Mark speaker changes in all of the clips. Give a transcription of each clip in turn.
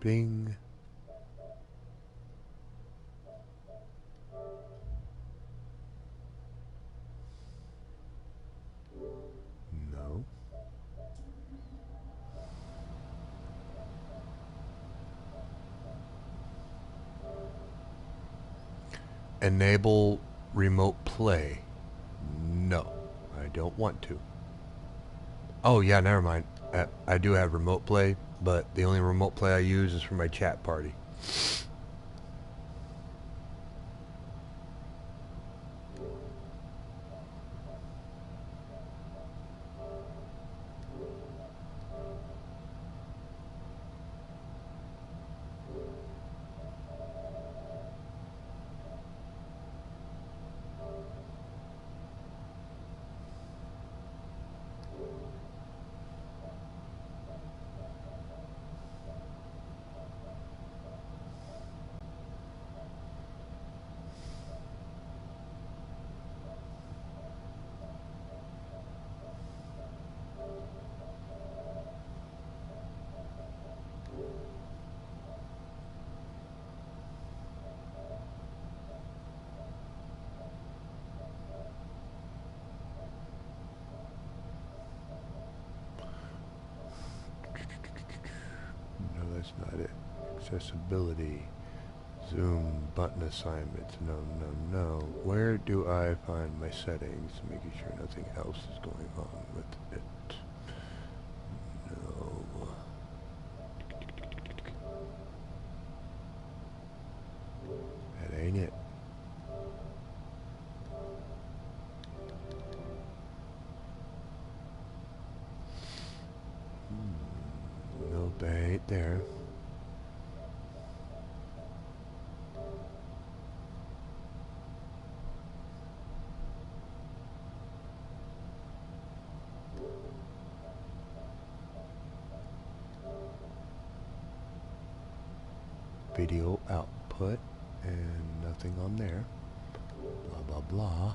Speaker 1: Bing. No. Enable remote play. No, I don't want to. Oh yeah, never mind. I do have remote play, but the only remote play I use is for my chat party. No, that's not it. Accessibility. Zoom button assignments. No, no, no. Where do I find my settings? Making sure nothing else is going on with it. No. That ain't it. Nope, that ain't there. Video output and nothing on there. Blah blah blah.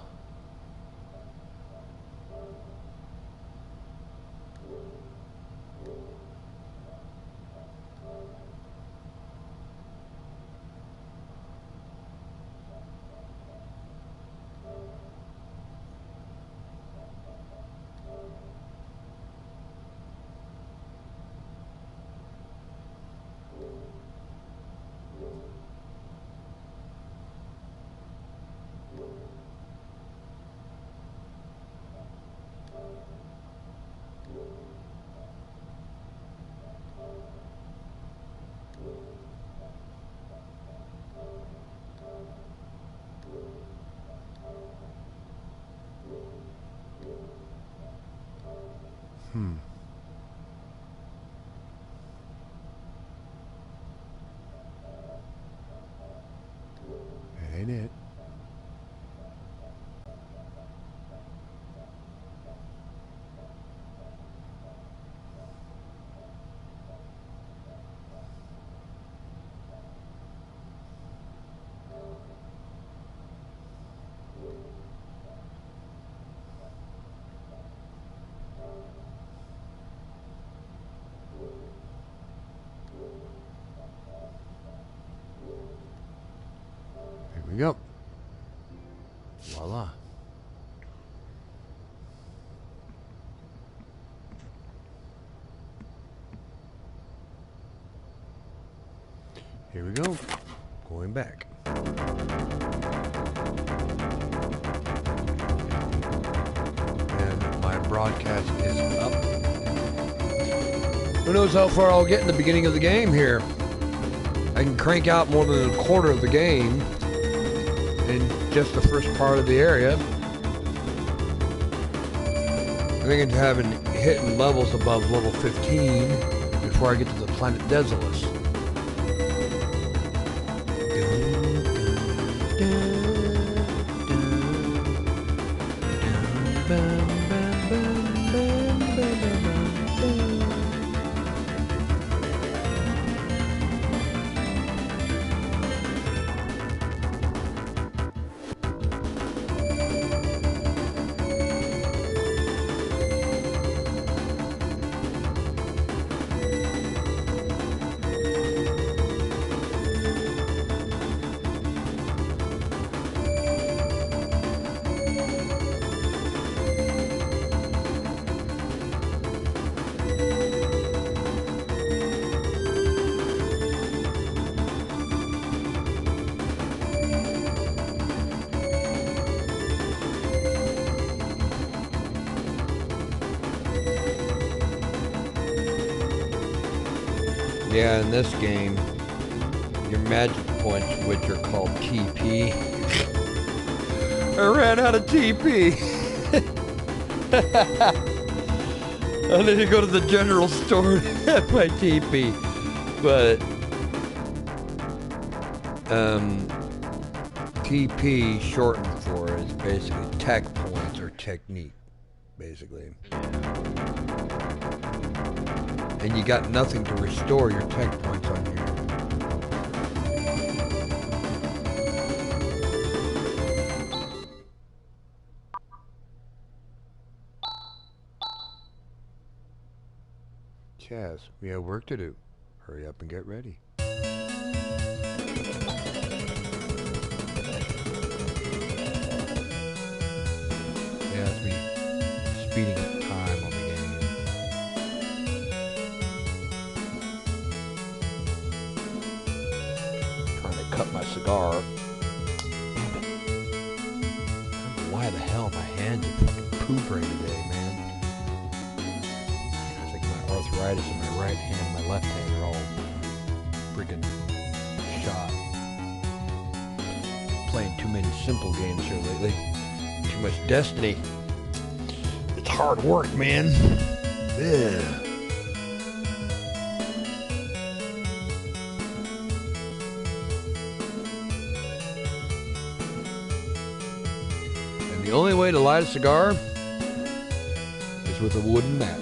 Speaker 1: That ain't it. Here we go. Voila. Here we go. Going back. And my broadcast is up. Who knows how far I'll get in the beginning of the game here. I can crank out more than a quarter of the game in just the first part of the area. I think it's having hitting levels above level 15 before I get to the planet Desolus.
Speaker 2: Yeah, in this game, your magic points, which are called TP. I ran out of TP. I need to go to the general store to have my TP. But TP shortened for is basically tech points or technique, basically. And you got nothing to restore your tech points on here.
Speaker 1: Chaz, we have work to do. Hurry up and get ready.
Speaker 2: Yeah, it's me speeding up time on the game. Trying to cut my cigar. I don't know why the hell my hands are fucking poop right today, man. It's like my arthritis in my right hand and my left hand are all freaking shot. Playing too many simple games here lately. Too much Destiny. It's hard work, man. Yeah. And the only way to light a cigar is with a wooden match.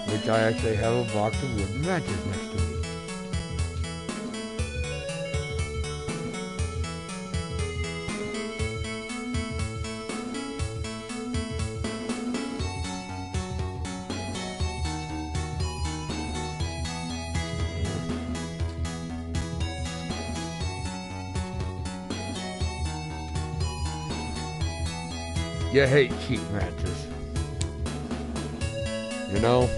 Speaker 2: Which I actually have a box of wooden matches next to me. You hate cheap matches. You know?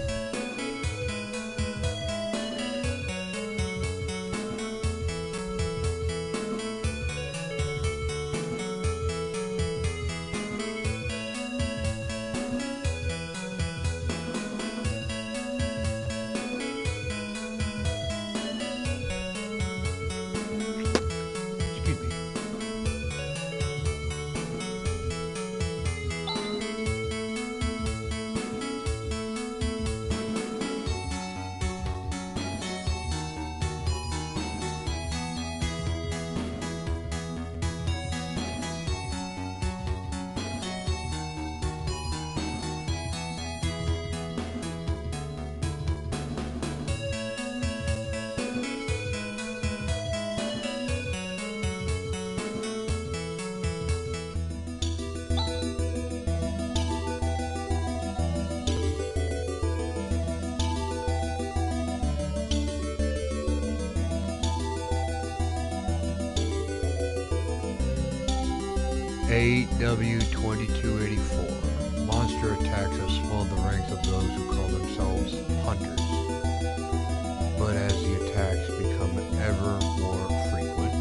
Speaker 2: Excuse me. AW2284. Monster attacks have swelled the ranks of those who call themselves hunters. But as the attacks become ever more frequent,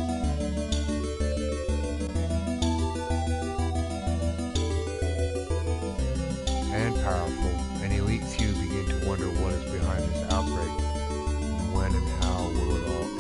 Speaker 2: and powerful, an elite few begin to wonder what is behind this outbreak, and when and how will it all end.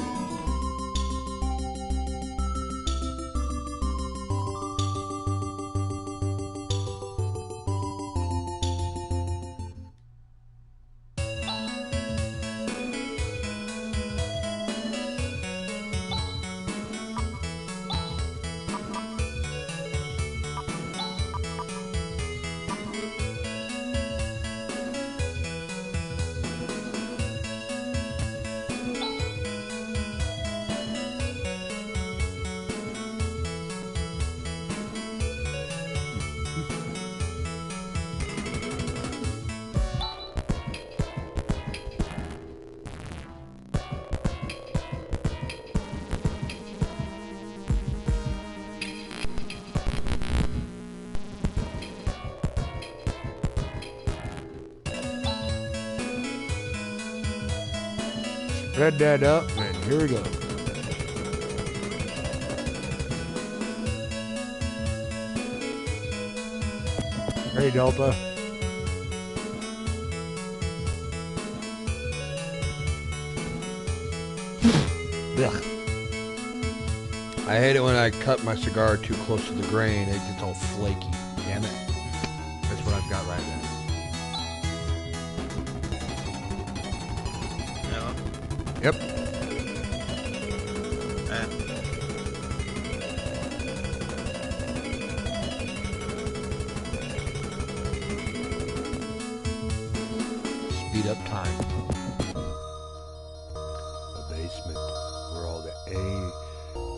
Speaker 2: Spread that up, and here we go. Hey, Delta. Ugh. I hate it when I cut my cigar too close to the grain. It gets all flaky. Damn it. That's what I've got right now. Yep. Speed up time.
Speaker 1: The basement, where all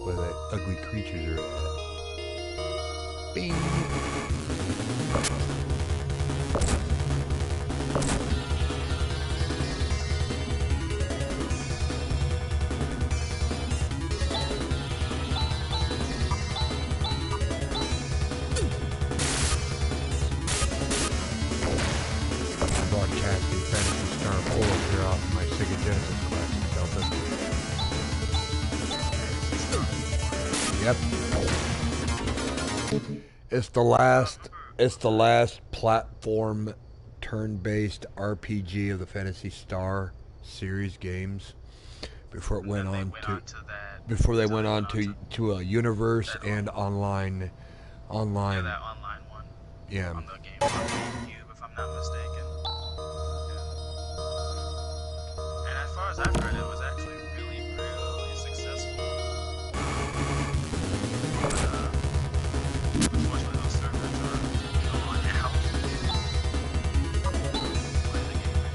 Speaker 1: where the ugly creatures are at. Bing! Broadcasting Fantasy Star 4 here off my Sega Genesis classic Delta. Yep. It's the last platform turn-based RPG of the Phantasy Star series games before it went on to before they went on to a universe and online
Speaker 3: Yeah, that online one.
Speaker 1: yeah.
Speaker 3: On the game GameCube, if I'm not mistaken. Yeah. And as far as I've heard, it was actually really, really successful. But, unfortunately, those servers are gone now. Play the game.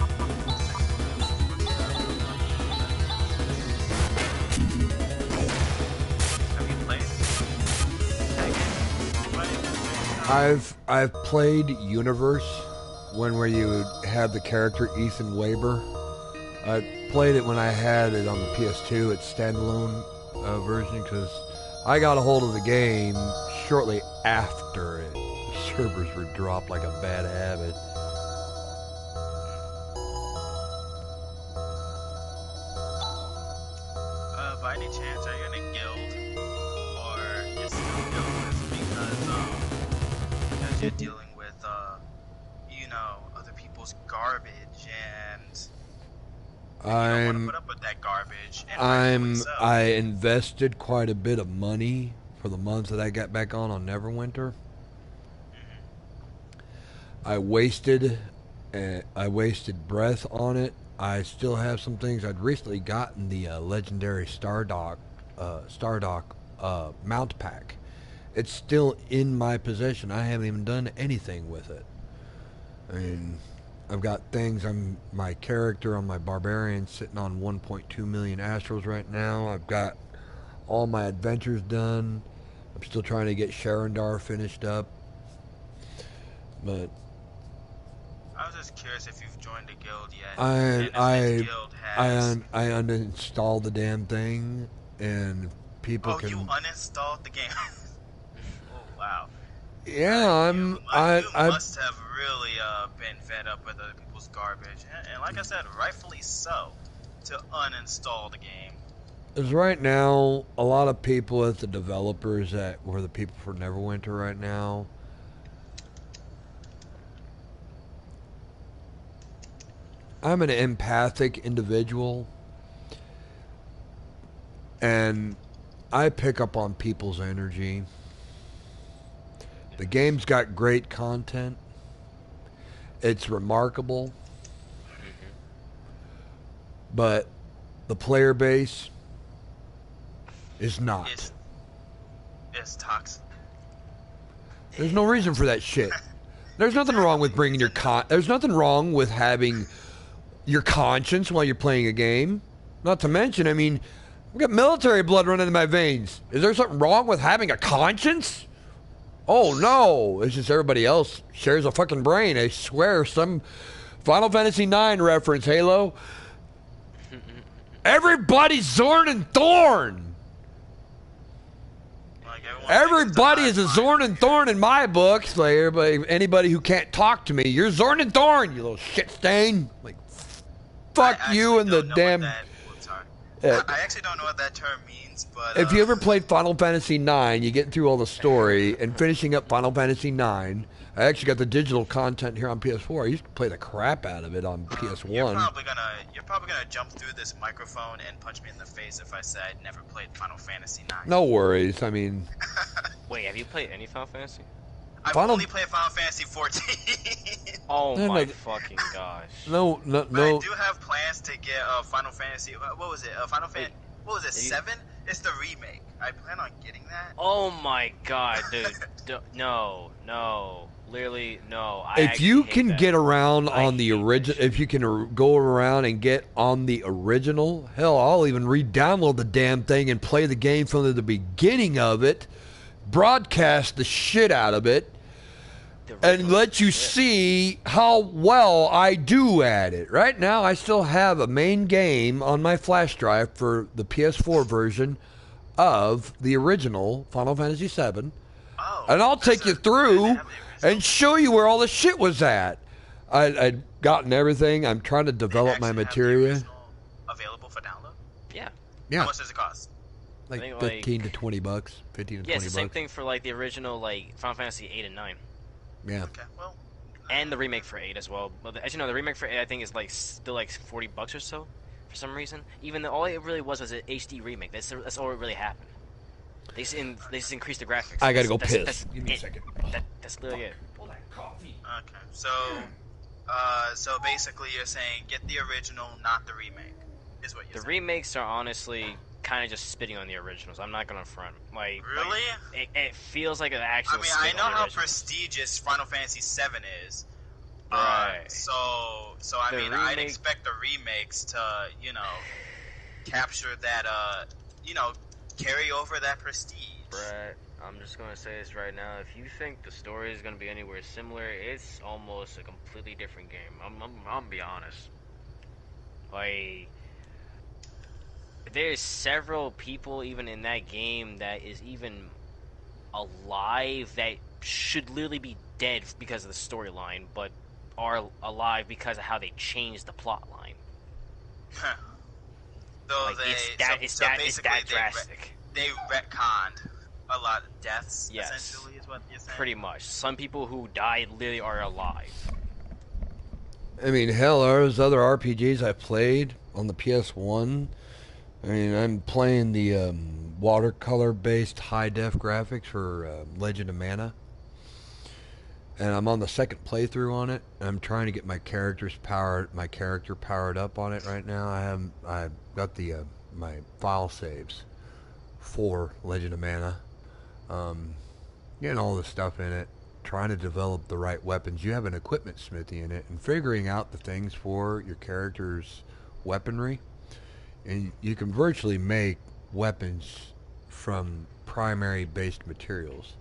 Speaker 3: Have you played that game?
Speaker 2: I've played Universe, one where you would have the character Ethan Weber. I played it when I had it on the PS2, its standalone version, because I got a hold of the game shortly after it. The servers were dropped like a bad habit.
Speaker 3: By any chance, are you in a guild? Or you're still guildless because you're dealing with, other people's garbage and you don't want to put up with that garbage. And
Speaker 2: I invested quite a bit of money for the months that I got back on Neverwinter. I wasted breath on it. I still have some things. I'd recently gotten the legendary Stardock mount pack. It's still in my possession. I haven't even done anything with it. I mean, I've got things. My character on my barbarian sitting on 1.2 million astros right now. I've got all my adventures done. I'm still trying to get Sharandar finished up. But
Speaker 3: I was just curious if you've joined a guild yet.
Speaker 2: I
Speaker 3: has...
Speaker 2: uninstalled the damn thing, and people can.
Speaker 3: You uninstalled the game. Oh wow.
Speaker 2: Yeah,
Speaker 3: you must have really been fed up with other people's garbage, and like I said, rightfully so, to uninstall the game.
Speaker 2: Because right now, a lot of people at the developers that were the people for Neverwinter right now. I'm an empathic individual, and I pick up on people's energy. The game's got great content. It's remarkable. But the player base is not.
Speaker 3: It's toxic.
Speaker 2: There's no reason for that shit. There's nothing wrong with bringing your there's nothing wrong with having your conscience while you're playing a game. Not to mention, I mean, I've got military blood running in my veins. Is there something wrong with having a conscience? Oh no, it's just everybody else shares a fucking brain. I swear, some Final Fantasy IX reference, Halo. Everybody's Zorn and Thorn. Everybody is a Zorn and Thorn in my books. Like anybody who can't talk to me, you're Zorn and Thorn, you little shit stain. Like, fuck you and the damn.
Speaker 3: I actually don't know what that term means, but
Speaker 2: if you ever played Final Fantasy IX, you get through all the story and finishing up Final Fantasy IX. I actually got the digital content here on PS4. I used to play the crap out of it on PS1.
Speaker 3: You're probably gonna jump through this microphone and punch me in the face if I said I'd never played Final Fantasy IX.
Speaker 2: No worries. I mean,
Speaker 4: wait, have you played any Final Fantasy?
Speaker 3: I've only played Final Fantasy 14.
Speaker 4: Oh my fucking gosh.
Speaker 2: No.
Speaker 3: But I do have plans to get Final Fantasy. What was it? What was it? 7? It's the remake. I plan on getting that.
Speaker 4: Oh my god, dude. No. Literally, no.
Speaker 2: If you can get around on the original, if you can go around and get on the original, hell, I'll even re-download the damn thing and play the game from the beginning of it, broadcast the shit out of it, and let you see how well I do at it. Right now, I still have a main game on my flash drive for the PS4 version of the original Final Fantasy VII, and I'll take you through and show you where all the shit was at. I'd gotten everything. I'm trying to develop my material.
Speaker 3: Available for download?
Speaker 4: Yeah.
Speaker 3: How much does it cost?
Speaker 2: Like 15 to 20 bucks. 15 to 20 bucks.
Speaker 4: Yeah, it's the same thing for like the original like Final Fantasy 8 and 9.
Speaker 2: Yeah.
Speaker 3: Okay, well.
Speaker 4: And the remake for 8 as well. But as you know, the remake for 8 I think is like still like 40 bucks or so for some reason. Even though all it really was an HD remake. That's all it really happened. They just increased the graphics.
Speaker 2: I gotta go piss. Give me a second.
Speaker 4: That's literally it.
Speaker 3: Okay, so basically you're saying get the original, not the remake, is what you're saying.
Speaker 4: The remakes are honestly kind of just spitting on the originals. I'm not gonna front. Like
Speaker 3: really,
Speaker 4: it feels like an actual.
Speaker 3: I mean, I know how prestigious Final Fantasy VII is.
Speaker 4: Right.
Speaker 3: So I mean, I'd expect the remakes to, capture that, carry over that prestige.
Speaker 4: Brett, I'm just gonna say this right now. If you think the story is gonna be anywhere similar, it's almost a completely different game. I'm gonna be honest. Like, there's several people even in that game that is even alive that should literally be dead because of the storyline, but are alive because of how they changed the plot line. It's that drastic.
Speaker 3: They retconned a lot of deaths, essentially, is what you're saying?
Speaker 4: Pretty much. Some people who died literally are alive.
Speaker 2: I mean, hell, there's other RPGs I played on the PS1. I mean, I'm playing the watercolor-based high-def graphics for Legend of Mana. And I'm on the second playthrough on it. I'm trying to get my character powered up on it right now. I've got the my file saves for Legend of Mana. Getting all the stuff in it, trying to develop the right weapons. You have an equipment smithy in it, and figuring out the things for your character's weaponry. And you can virtually make weapons from primary-based materials.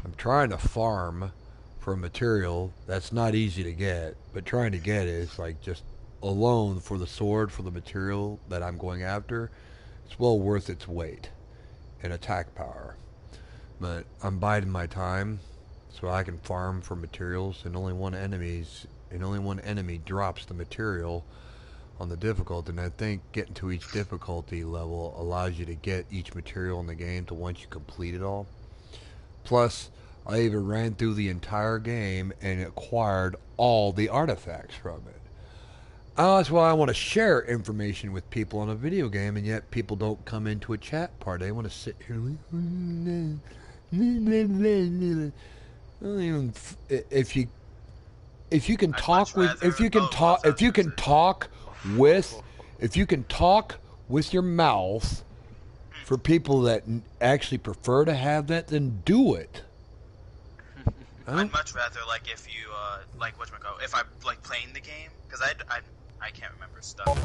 Speaker 2: I'm trying to farm for a material that's not easy to get, but trying to get it is like just alone for the sword, for the material that I'm going after, it's well worth its weight in attack power. But I'm biding my time so I can farm for materials, and only one enemy drops the material on the difficulty, and I think getting to each difficulty level allows you to get each material in the game to once you complete it all. Plus, I even ran through the entire game and acquired all the artifacts from it. That's why I want to share information with people on a video game, and yet people don't come into a chat part. They want to sit here like, if you can talk with your mouth for people that actually prefer to have that, then do it.
Speaker 3: I'd much rather, like, if you, if I, like, playing the game, because I can't remember stuff well.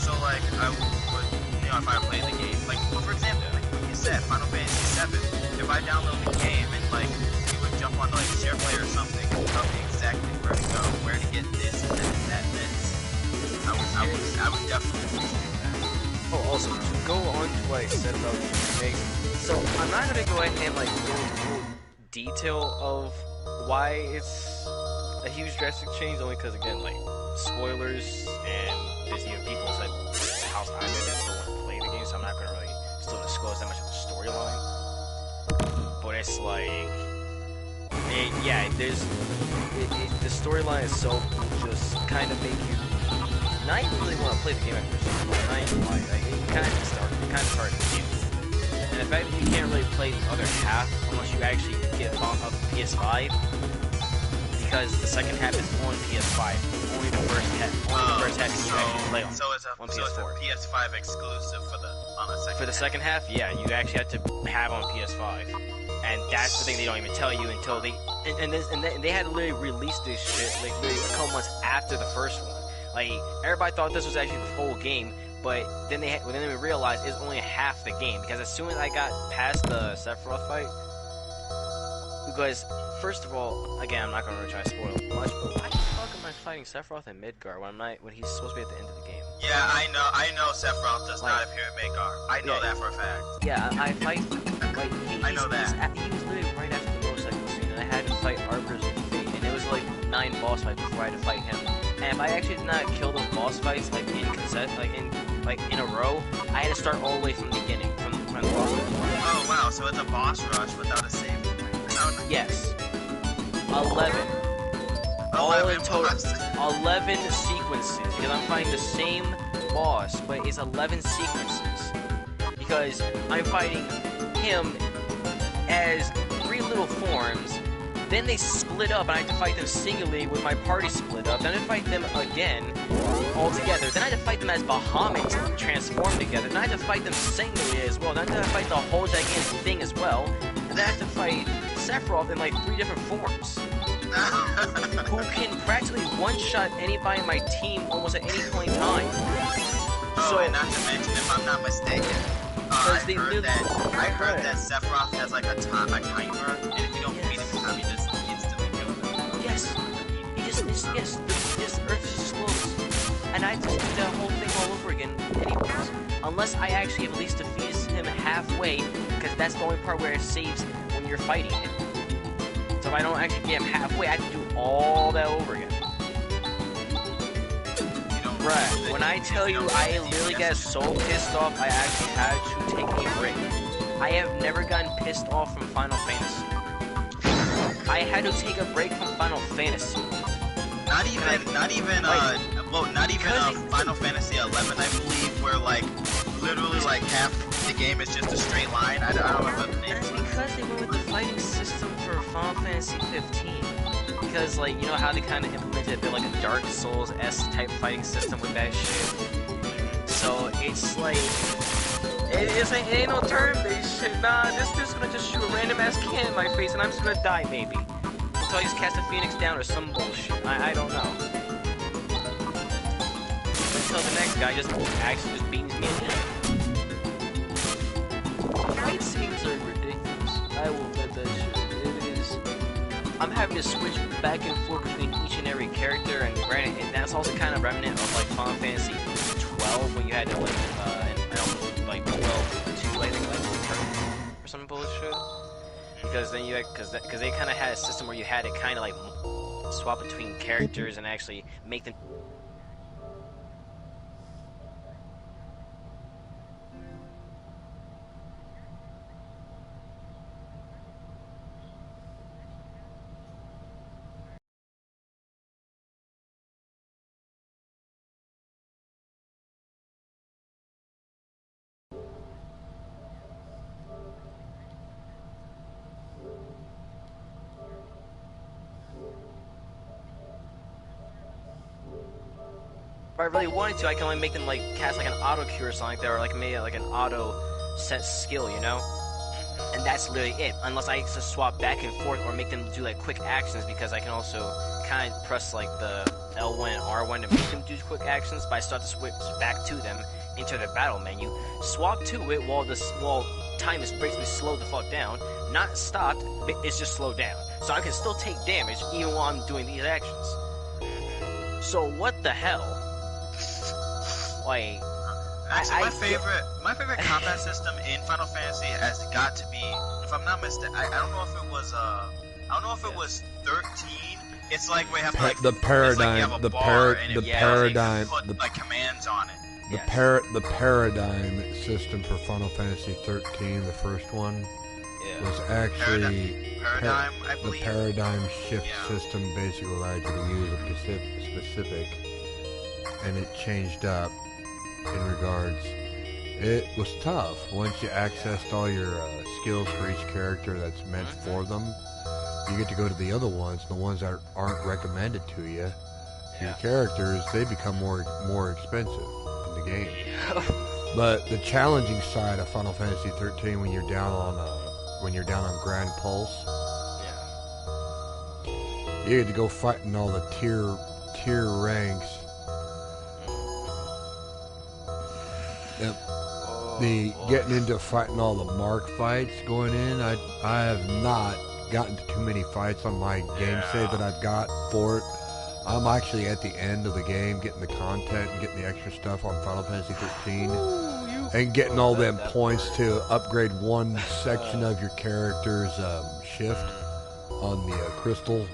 Speaker 3: So, like, I would, if I play the game, like, for example, like you said, Final Fantasy VII, if I download the game and, like, you would jump on, like, SharePlay or something and tell me exactly where to go, where to get this and that, I would definitely do that.
Speaker 4: Oh, also, to go on to what I said about the remake, so I'm not going to go ahead and, like, go into detail of why it's a huge drastic change, only because, again, like, spoilers, and there's even people inside the house I live in that still want to play the game, so I'm not going to really still disclose that much of the storyline. But it's like, Yeah, the storyline is so just kind of make you not even really want to play the game at first. Not even like it kind of hard to do. And the fact that you can't really play the other half unless you actually get a PS5, because the second half is on PS5. Only the first half you actually play on.
Speaker 3: So it's a PS5 exclusive for the second half?
Speaker 4: Yeah, you actually have to have on PS5. And that's the thing they don't even tell you until they and they had to literally release this shit like literally a couple months after the first one. Like everybody thought this was actually the full game, but then they realized it's only half the game, because as soon as I got past the Sephiroth fight, because first of all, again, I'm not gonna really try to spoil much, but why the fuck am I fighting Sephiroth in Midgar when he's supposed to be at the end of the game?
Speaker 3: Yeah, I know Sephiroth does not appear in Midgar. I know that for a fact.
Speaker 4: Yeah, I fight
Speaker 3: I know that.
Speaker 4: He was literally right after the motorcycle scene, and I had to fight Arbiter's Fate, and it was like 9 boss fights before I had to fight him. And if I actually did not kill those boss fights like in a row, I had to start all the way from the beginning, from the boss fight.
Speaker 3: Oh wow, so it's a boss rush without a save.
Speaker 4: Yes. 11. All in total. 11 sequences, because I'm fighting the same boss, but it's 11 sequences. Because I'm fighting him as 3 little forms, then they split up and I have to fight them singularly with my party split up, then I have to fight them again all together, then I have to fight them as Bahamut transformed together, then I have to fight them singularly as well, then I have to fight the whole gigantic thing as well, and then I have to fight Sephiroth in like 3 different forms. Who can practically one-shot anybody in my team almost at any point in time.
Speaker 3: So, and not to mention, if I'm not mistaken, I heard that Sephiroth has like a timer, and if you don't beat him in time, you just instantly kill him.
Speaker 4: Yes. This Earth just explodes. And I have to do that whole thing all over again anyways. Unless I actually at least defeat him halfway, because that's the only part where it saves when you're fighting him. So if I don't actually get him halfway, I have to do all that over again. Right. When I tell you I literally got so pissed off, I actually had to take a break. I have never gotten pissed off from Final Fantasy. I had to take a break from Final Fantasy.
Speaker 3: Not even Final Fantasy 11, I believe, where like literally like half the game is just a straight line. I don't remember the name.
Speaker 4: That's because they went with the fighting system for Final Fantasy 15. Because, like, you know how they kind of implemented a bit like a Dark Souls-esque type fighting system with that shit? So, it's like... It ain't no turn-based shit. Nah, this gonna just shoot a random-ass cannon in my face and I'm just gonna die, maybe. Until I just cast a Phoenix down or some bullshit. I don't know. Until the next guy just actually just beams me again. Fight scenes are ridiculous. I will admit that shit. I'm having to switch back and forth between each and every character, and granted, and that's also kind of remnant of like Final Fantasy 12, when you had to like, like 12-2, I think, like turn or some bullshit. Because then you, because they kind of had a system where you had to kind of like swap between characters and actually make them. If I really wanted to, I can only make them like cast like an auto cure or something like that, or like maybe like an auto set skill, you know? And that's literally it. Unless I just swap back and forth or make them do like quick actions, because I can also kind of press like the L1 and R1 to make them do quick actions, but I start to switch back to them into the battle menu. Swap to it while time is basically slowed the fuck down. Not stopped, but it's just slowed down. So I can still take damage even while I'm doing these actions. So what the hell? Like,
Speaker 3: actually, my favorite combat system in Final Fantasy has got to be, if I'm not mistaken, I don't know if it was I don't know if it was 13. It's like we have to like
Speaker 2: the paradigm,
Speaker 3: like
Speaker 2: the paradigm,
Speaker 3: put like commands on it.
Speaker 2: The paradigm system for Final Fantasy 13, the first one, was actually
Speaker 3: Paradigm, I
Speaker 2: the
Speaker 3: believe.
Speaker 2: paradigm shift
Speaker 3: Yeah.
Speaker 2: system basically allowed you to use a specific, and it changed up in regards. It was tough once you accessed all your skills for each character that's meant for them. You get to go to the other ones, the ones that aren't recommended to you. Your characters, they become more expensive in the game. But the challenging side of Final Fantasy 13 when you're down on Grand Pulse, you get to go fighting all the tier ranks. Yep. Getting into fighting all the mark fights going in, I have not gotten to too many fights on my game save that I've got for it. I'm actually at the end of the game getting the content and getting the extra stuff on Final Fantasy 13 and getting all them points to upgrade one section of your character's shift on the crystal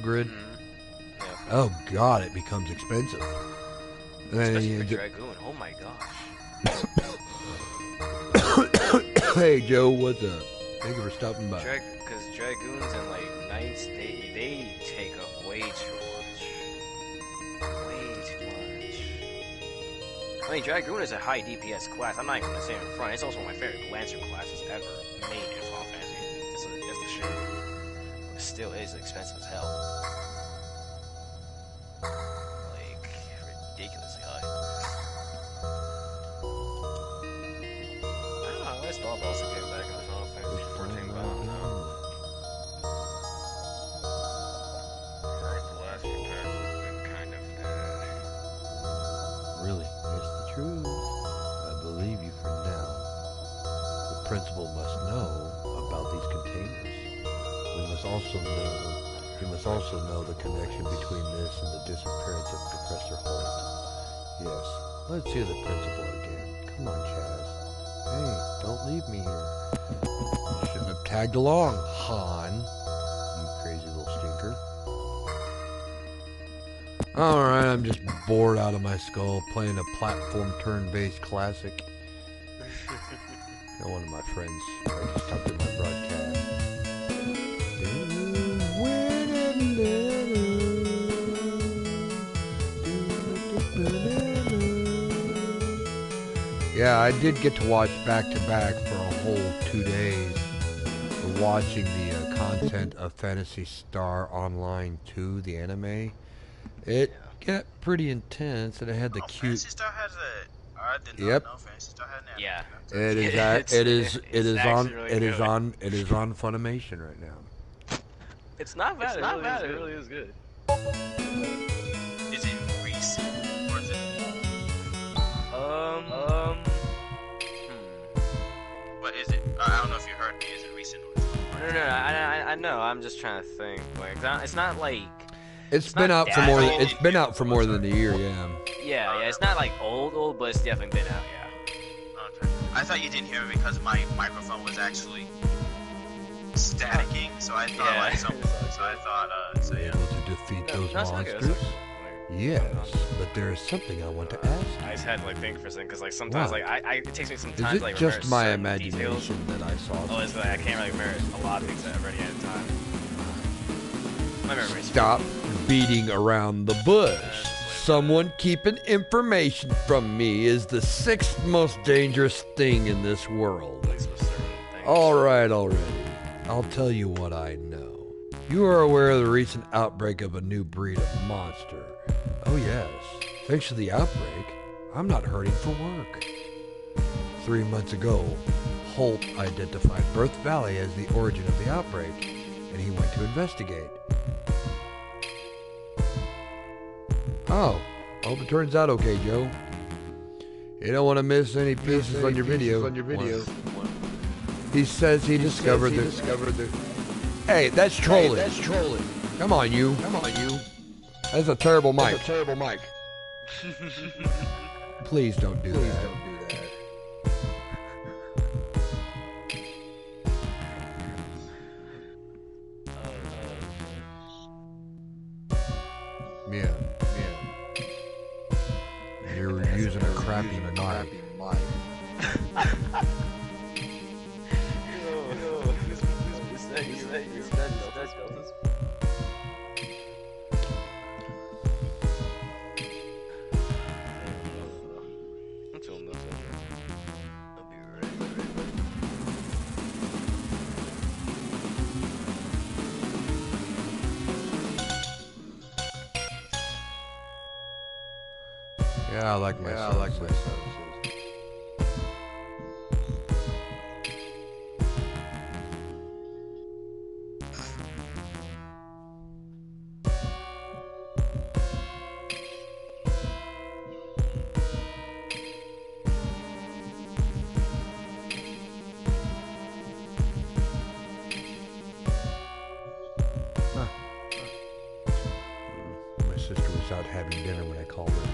Speaker 2: grid. Oh god, it becomes expensive. And then
Speaker 4: Especially for Dragoon. Oh my gosh.
Speaker 2: Hey Joe, what's up? Thank you for stopping by.
Speaker 4: Because Dragoons and like Knights, they take up way too much. Way too much. I mean, Dragoon is a high DPS class. I'm not even gonna say in front. It's also one of my favorite Lancer classes ever made in Final Fantasy. It's the shit. But still, it is expensive as hell. Like ridiculously high. I thought about also getting back on Final Fantasy 14, but I don't know. The last few patches have been kind of
Speaker 2: Really, it's the truth. I believe you for now. The principal must know about these containers. We must also know the connection between this and the disappearance of Professor Holt. Yes, let's hear the principal again. Come on, Chaz. Hey, don't leave me here. You shouldn't have tagged along, Han. You crazy little stinker. Alright, I'm just bored out of my skull playing a platform turn-based classic. Got one of my friends just stopped in my broadcast. Yeah, I did get to watch back-to-back for a whole 2 days. Watching the content of Phantasy Star Online 2, the anime. It got pretty intense, and it had the cute.
Speaker 3: Phantasy Star has a. I did not
Speaker 2: Yep.
Speaker 3: know Phantasy Star had an anime.
Speaker 4: Yeah.
Speaker 2: It is. It is on Funimation right now.
Speaker 4: It's not bad. It really is good.
Speaker 3: Is it recent or is it? What is it? I don't know if you heard me. Is it recent or is it?
Speaker 4: No. I know. I'm just trying to think. Like, it's not like.
Speaker 2: It's been out for more. It's been out for more than a year. Yeah.
Speaker 4: Yeah. It's not like old, but it's definitely been out. Yeah.
Speaker 3: Okay. I thought you didn't hear me because my microphone was actually staticking, so I thought like something. So I thought, so yeah.
Speaker 2: Able to defeat those monsters. Yes, but there is something I want to ask.
Speaker 4: I just had to like think for a second because like sometimes
Speaker 2: What?
Speaker 4: like it takes me some
Speaker 2: Is
Speaker 4: time
Speaker 2: it
Speaker 4: to like
Speaker 2: just
Speaker 4: remember
Speaker 2: my
Speaker 4: certain
Speaker 2: imagination
Speaker 4: details.
Speaker 2: that I saw?
Speaker 4: Oh, it's like I can't really remember a lot of things that I've already had time. My memory's
Speaker 2: Stop beating around the bush. Someone keeping information from me is the 6th most dangerous thing in this world.
Speaker 4: like some certain things.
Speaker 2: Alright, already. I'll tell you what I know. You are aware of the recent outbreak of a new breed of monster. Oh yes. Thanks to the outbreak, I'm not hurting for work. 3 months ago, Holt identified Birth Valley as the origin of the outbreak, and he went to investigate. Oh, hope it turns out okay, Joe. You don't want to miss any pieces on your video. He says he discovered the. Hey, that's trolling. Come on, you. That's a terrible mic. Please don't do that. Yeah. You're using a crappy mic.
Speaker 1: Yeah, I like my services. My sister was out having dinner when I called her.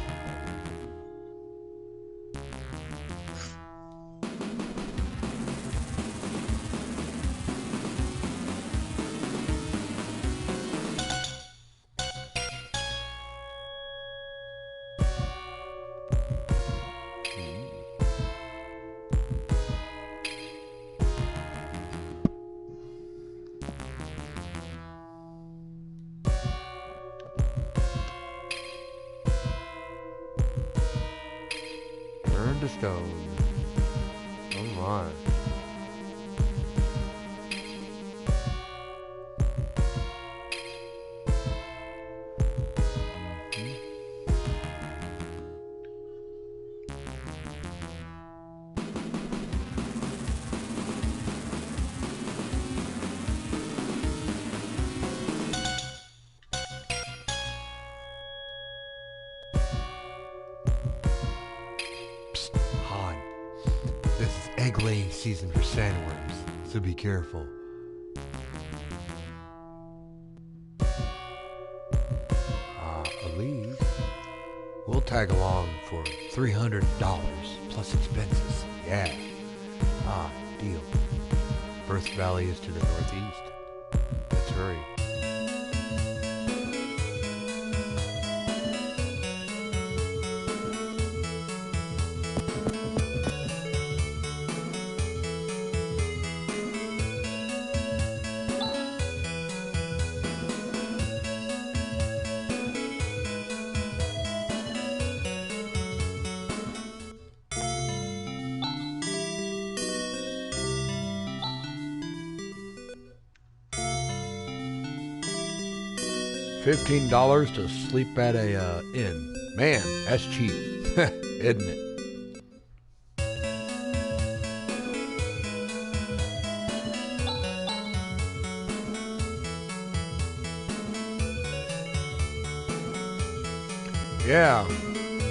Speaker 1: Turn to stone. Oh my. Psst, Han. This is egg laying season for sandworms, so be careful. Elise, we'll tag along for $300 plus expenses. Yeah. Deal. Birth Valley is to the northeast. Let's hurry. $15 to sleep at a inn. Man, that's cheap, isn't it? Yeah,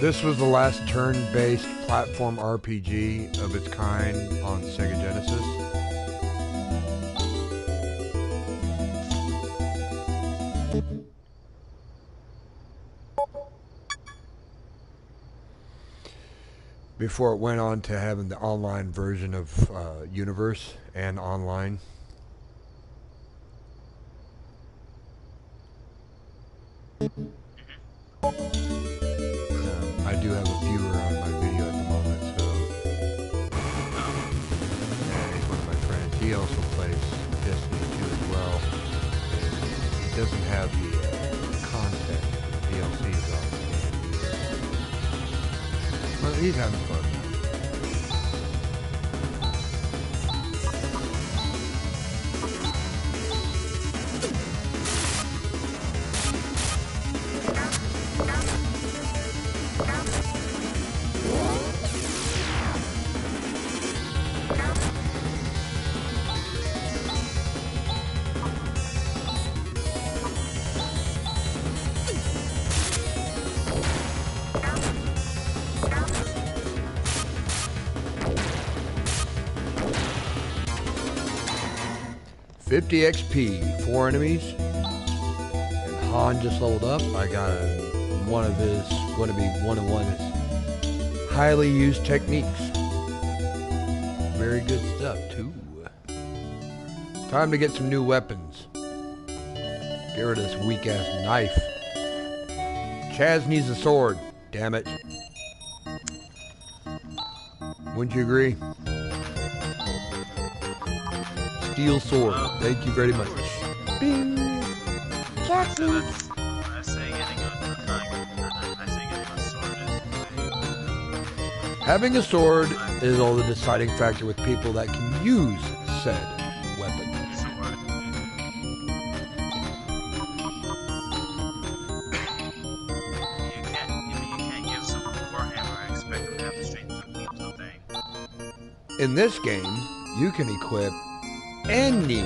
Speaker 1: this was the last turn-based platform RPG of its kind on Sega Genesis. Before it went on to having the online version of Universe and online. I do have a viewer on my video at the moment, so and he's one of my friends. He also plays Destiny 2 as well. He doesn't have the content, DLCs on the game. Well, he's having fun. $50 XP, 4 enemies, and Han just leveled up. I got one of his highly used techniques. Very good stuff too. Time to get some new weapons. Get rid of this weak ass knife. Chaz needs a sword. Damn it. Wouldn't you agree? Steel sword. Thank you very much. Bing.
Speaker 3: So I say getting a sword is
Speaker 2: Having a sword is all the deciding factor with people that can use said weapon.
Speaker 3: You can't give someone 400
Speaker 2: in this game, you can equip any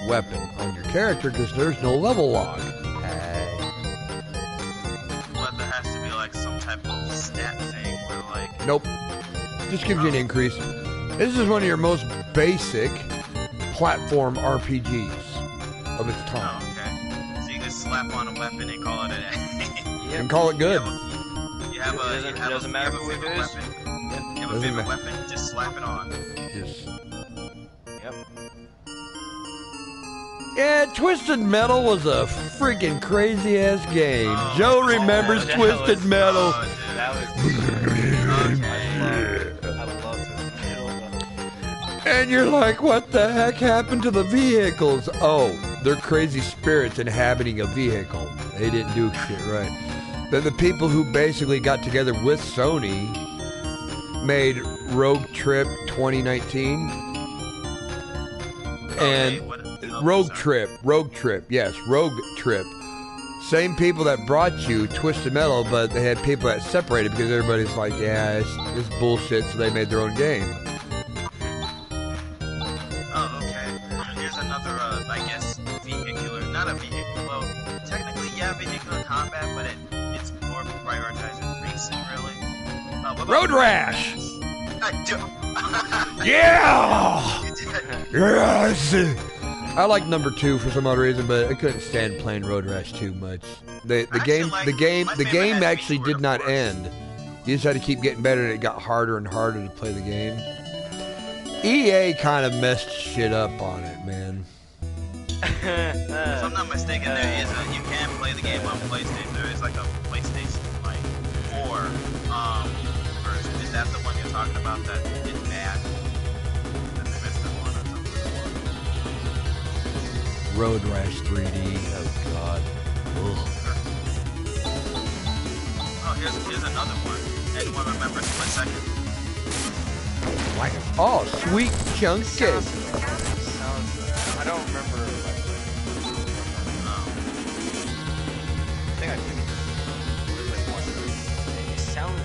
Speaker 2: weapon on your character because there's no level log.
Speaker 3: But there has to be like some type of stat thing where like.
Speaker 2: Nope. Just gives you an increase. This is one of your most basic platform RPGs of its
Speaker 3: Oh,
Speaker 2: time.
Speaker 3: okay. So you can slap on a weapon and call it a day.
Speaker 2: And call it good.
Speaker 3: You have a
Speaker 4: doesn't matter who it
Speaker 3: favorite
Speaker 4: is.
Speaker 3: weapon. You have a
Speaker 2: Doesn't
Speaker 3: favorite
Speaker 2: matter.
Speaker 3: weapon. Just slap it on.
Speaker 2: Just...
Speaker 4: Yep.
Speaker 2: Yeah, Twisted Metal was a freaking crazy ass game. Joe remembers
Speaker 4: that
Speaker 2: Twisted
Speaker 4: was-
Speaker 2: Metal.
Speaker 3: Oh, dude.
Speaker 4: That was.
Speaker 3: Okay.
Speaker 4: I love it.
Speaker 2: And you're like, what the heck happened to the vehicles? Oh, they're crazy spirits inhabiting a vehicle. They didn't do shit right. Then the people who basically got together with Sony made Rogue Trip 2019. And
Speaker 3: what?
Speaker 2: Rogue Trip, yes, Rogue Trip. Same people that brought you Twisted Metal, but they had people that separated because everybody's like, yeah, it's bullshit, so they made their own game.
Speaker 3: Oh, okay. Here's another, I guess, vehicular, not a vehicle, well, technically, yeah, vehicular combat, but it's more prioritizing racing, really. What about
Speaker 2: Road Rash!
Speaker 3: Yeah!
Speaker 2: Yeah! Yes! I like number 2 for some odd reason, but I couldn't stand playing Road Rash too much. The game actually did not end. You just had to keep getting better, and it got harder and harder to play the game. EA kind of messed shit up on it, man.
Speaker 3: If I'm not mistaken, there is you can play the game on PlayStation. There is like a PlayStation 4 version. Is that the one you're talking about that is bad? That they missed the one or something?
Speaker 2: Road Rash 3D. Oh god. Ugh.
Speaker 3: Oh, here's another one. Anyone remember Split Second?
Speaker 2: Oh, sweet chunky.
Speaker 4: Sounds. I don't remember. I think I did. It sounds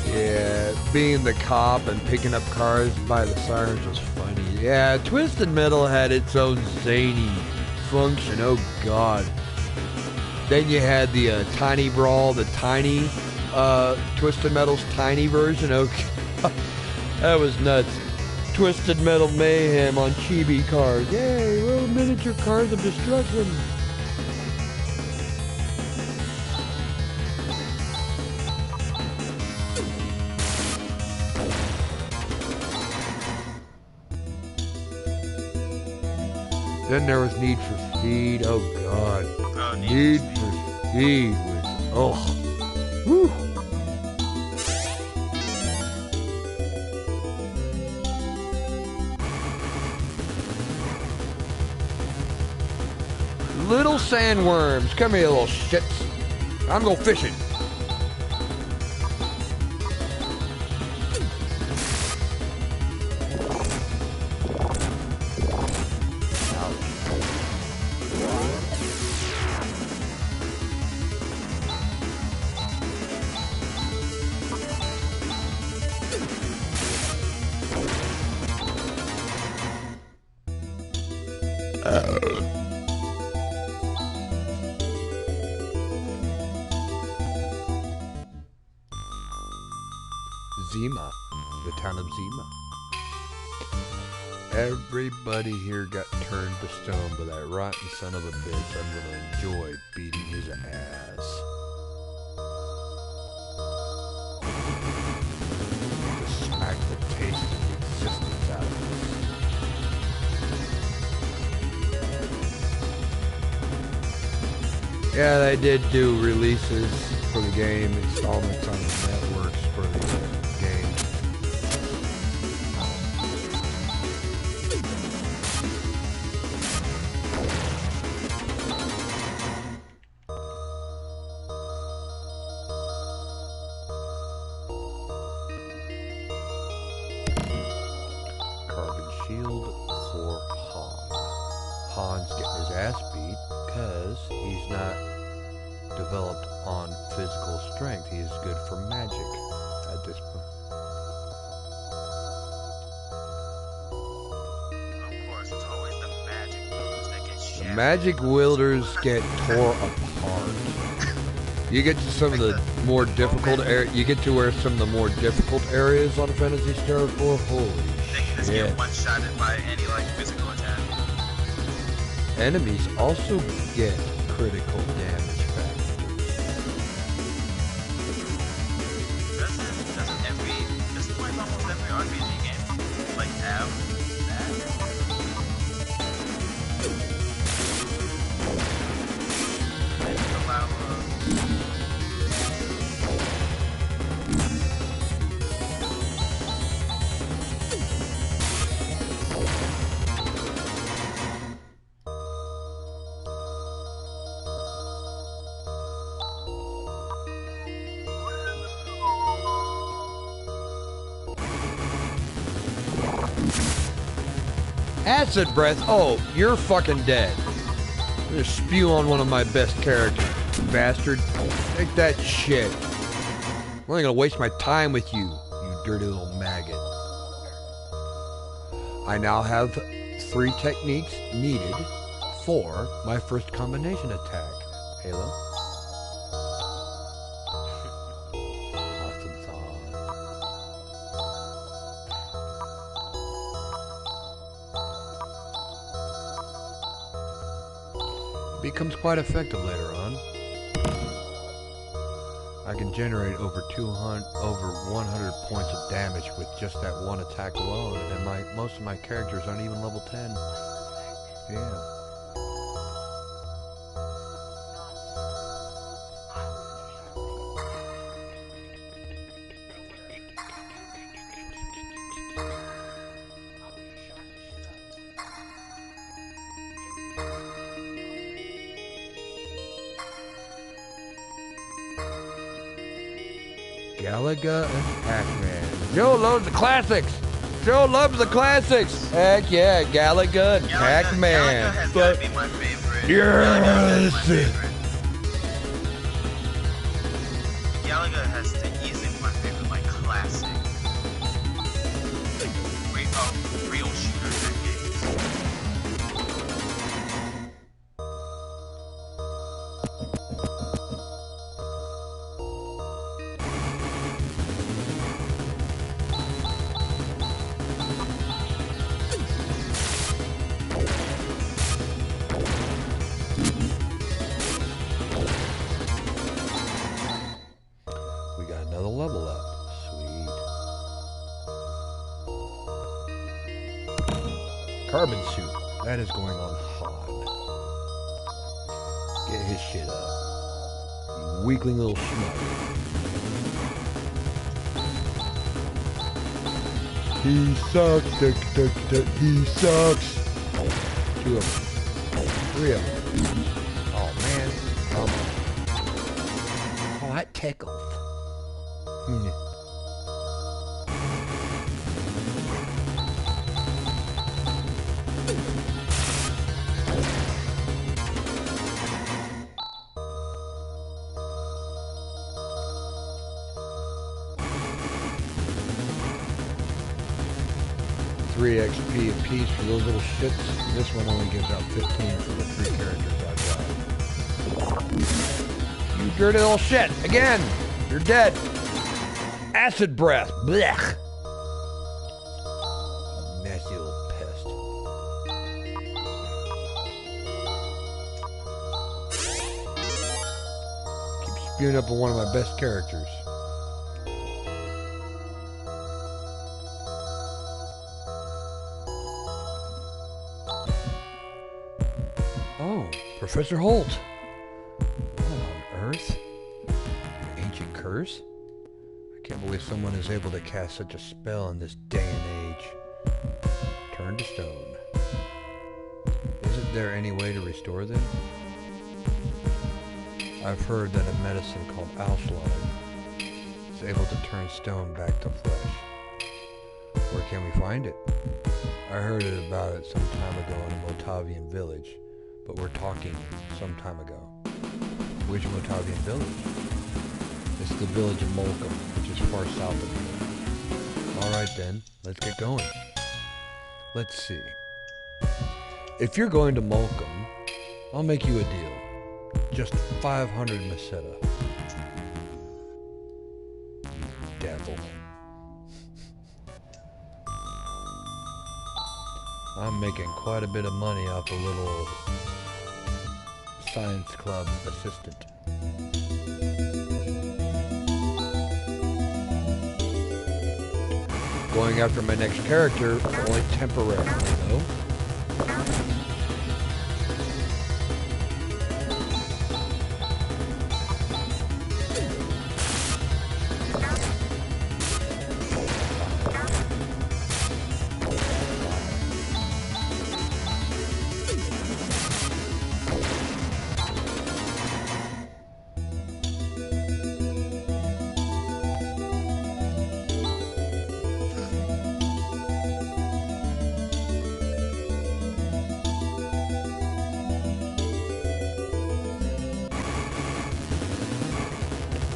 Speaker 4: good.
Speaker 2: Yeah, being the cop and picking up cars by the sirens was funny. Yeah, Twisted Metal had its own zany function. Oh god. Then you had the Tiny Brawl, the tiny Twisted Metal's tiny version. Okay, that was nuts. Twisted Metal Mayhem on chibi cars. Yay, little miniature cars of destruction. Then there was Need for Speed. Oh god.
Speaker 3: Oh,
Speaker 2: Need for Speed was whew. Little sandworms, come here, little shits. I'm going fishing. Zima, the town of Zima. Everybody here got turned to stone by that rotten son of a bitch. I'm gonna enjoy beating his ass. To smack the taste of existence out of him. Yeah, they did do releases for the game, installments on the networks for the game. Carbon shield for Han. Han's getting his ass beat because he's not developed on physical strength. He is good for magic at this point.
Speaker 3: Of course, it's always the magic moves that get
Speaker 2: The
Speaker 3: shattered.
Speaker 2: magic wielders get tore apart. You get to some of the more difficult you get to where some of the more difficult areas on Phantasy Star 4. Holy
Speaker 3: They can just
Speaker 2: shit.
Speaker 3: get one-shotted by any like physical attack.
Speaker 2: Enemies also get critical damage factors.
Speaker 3: Doesn't like almost every RPG game like have that? Allow
Speaker 2: Acid breath? Oh, you're fucking dead. I'm gonna spew on one of my best characters, bastard. Take that shit. I'm only gonna waste my time with you, you dirty little maggot. I now have 3 techniques needed for my first combination attack. Halo. Awesome sauce. Becomes quite effective later on. I can generate over 100 points of damage with just that one attack alone, and most of my characters aren't even level 10. Yeah. Galaga and Pac-Man. Joe loves the classics. Joe loves the classics. Heck yeah, Galaga and Pac-Man.
Speaker 3: Galaga has gotta be my favorite.
Speaker 2: Yes.
Speaker 3: Galaga has to easily be my favorite, like classic. Real shooter type games.
Speaker 2: We got another level up. Sweet. Carbon suit. That is going on Han. Get his shit up. You weakling little schmuck. He sucks. He sucks. 2 of them. 3 of them. Oh man. Come on. Oh, that tickles. Three XP apiece for those little shits. This one only gives out 15 for the 3 characters I got. You dirty little shit! Again! You're dead! Acid breath! Blech! Nasty little pest. Keep spewing up on one of my best characters. Oh, Professor Holt. What on earth? An ancient curse? I can't believe someone is able to cast such a spell in this day and age. Turn to stone. Isn't there any way to restore them? I've heard that a medicine called Alslide is able to turn stone back to flesh. Where can we find it? I heard about it some time ago in a Motavian village, but we're talking some time ago. Wishimotavian village. It's the village of Molcom, which is far south of here. Alright then, let's get going. Let's see. If you're going to Molcom, I'll make you a deal. Just 500 Meseta. Devil. I'm making quite a bit of money off a little science club assistant. Going after my next character, only temporarily though.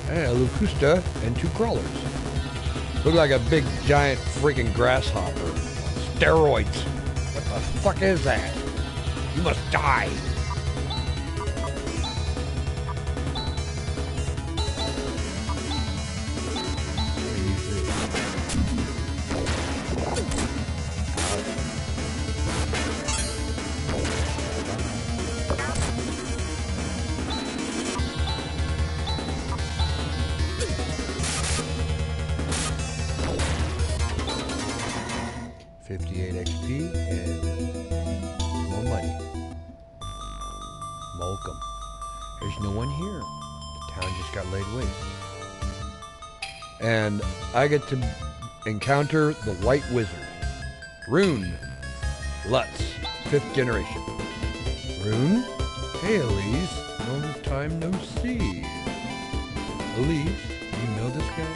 Speaker 2: Hey, a Locusta and 2 crawlers. Look like a big giant freaking grasshopper. Steroids. What the fuck is that? You must die. And more money. Molcom. There's no one here. The town just got laid waste. And I get to encounter the White Wizard. Rune. Lutz. 5th generation. Rune? Hey, Elise. Long time no see. Elise, you know this guy?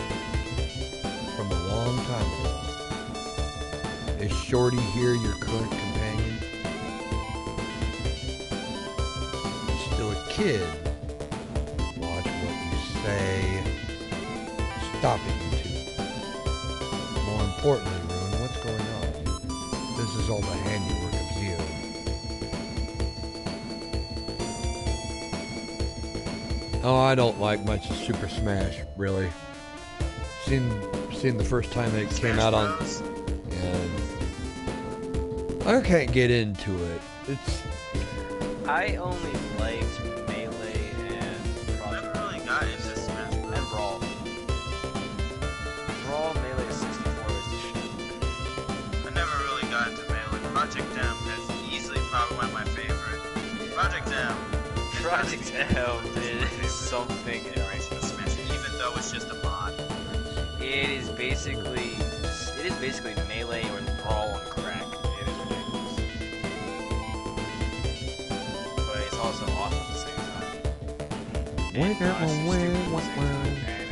Speaker 2: From a long time ago. Is Shorty here your current companion? Still a kid. Watch what you say. Stop it, you two. More importantly, Rune, what's going on? This is all the handiwork of Zio. Oh, I don't like much of Super Smash, really. Seen the first time that it came out on... I can't get into it.
Speaker 4: I only liked Melee and Project.
Speaker 3: I never really got into Smash Bros.
Speaker 4: And Brawl. Brawl, Melee 64 was the shit.
Speaker 3: I never really got into Melee. Project M is easily probably one of my favorite. Project M.
Speaker 4: Project M is something else.
Speaker 3: Smash, even though it's just a mod.
Speaker 4: It is basically Melee or Brawl on crack. Also awesome at the same time. And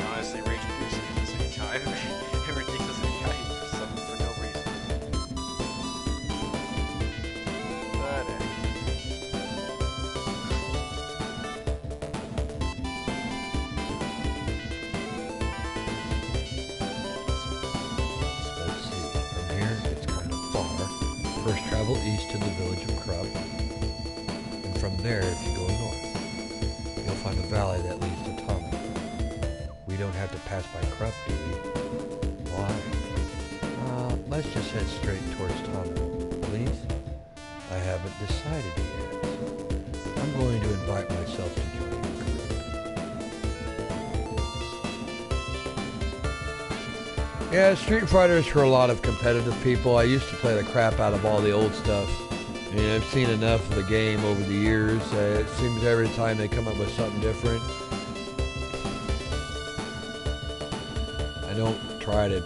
Speaker 4: honestly rage producing at the same time. And ridiculously hype for no reason. But
Speaker 2: let's see. From here, it's kind of far. First travel east to the village of Krupp. From there, if you go north, you'll find a valley that leads to Tommy. We don't have to pass by Krupp, do we? Why? Let's just head straight towards Tommy. Please? I haven't decided yet. I'm going to invite myself to join the group. Yeah, Street Fighter is for a lot of competitive people. I used to play the crap out of all the old stuff. I mean, I've seen enough of the game over the years. It seems every time they come up with something different. I don't try to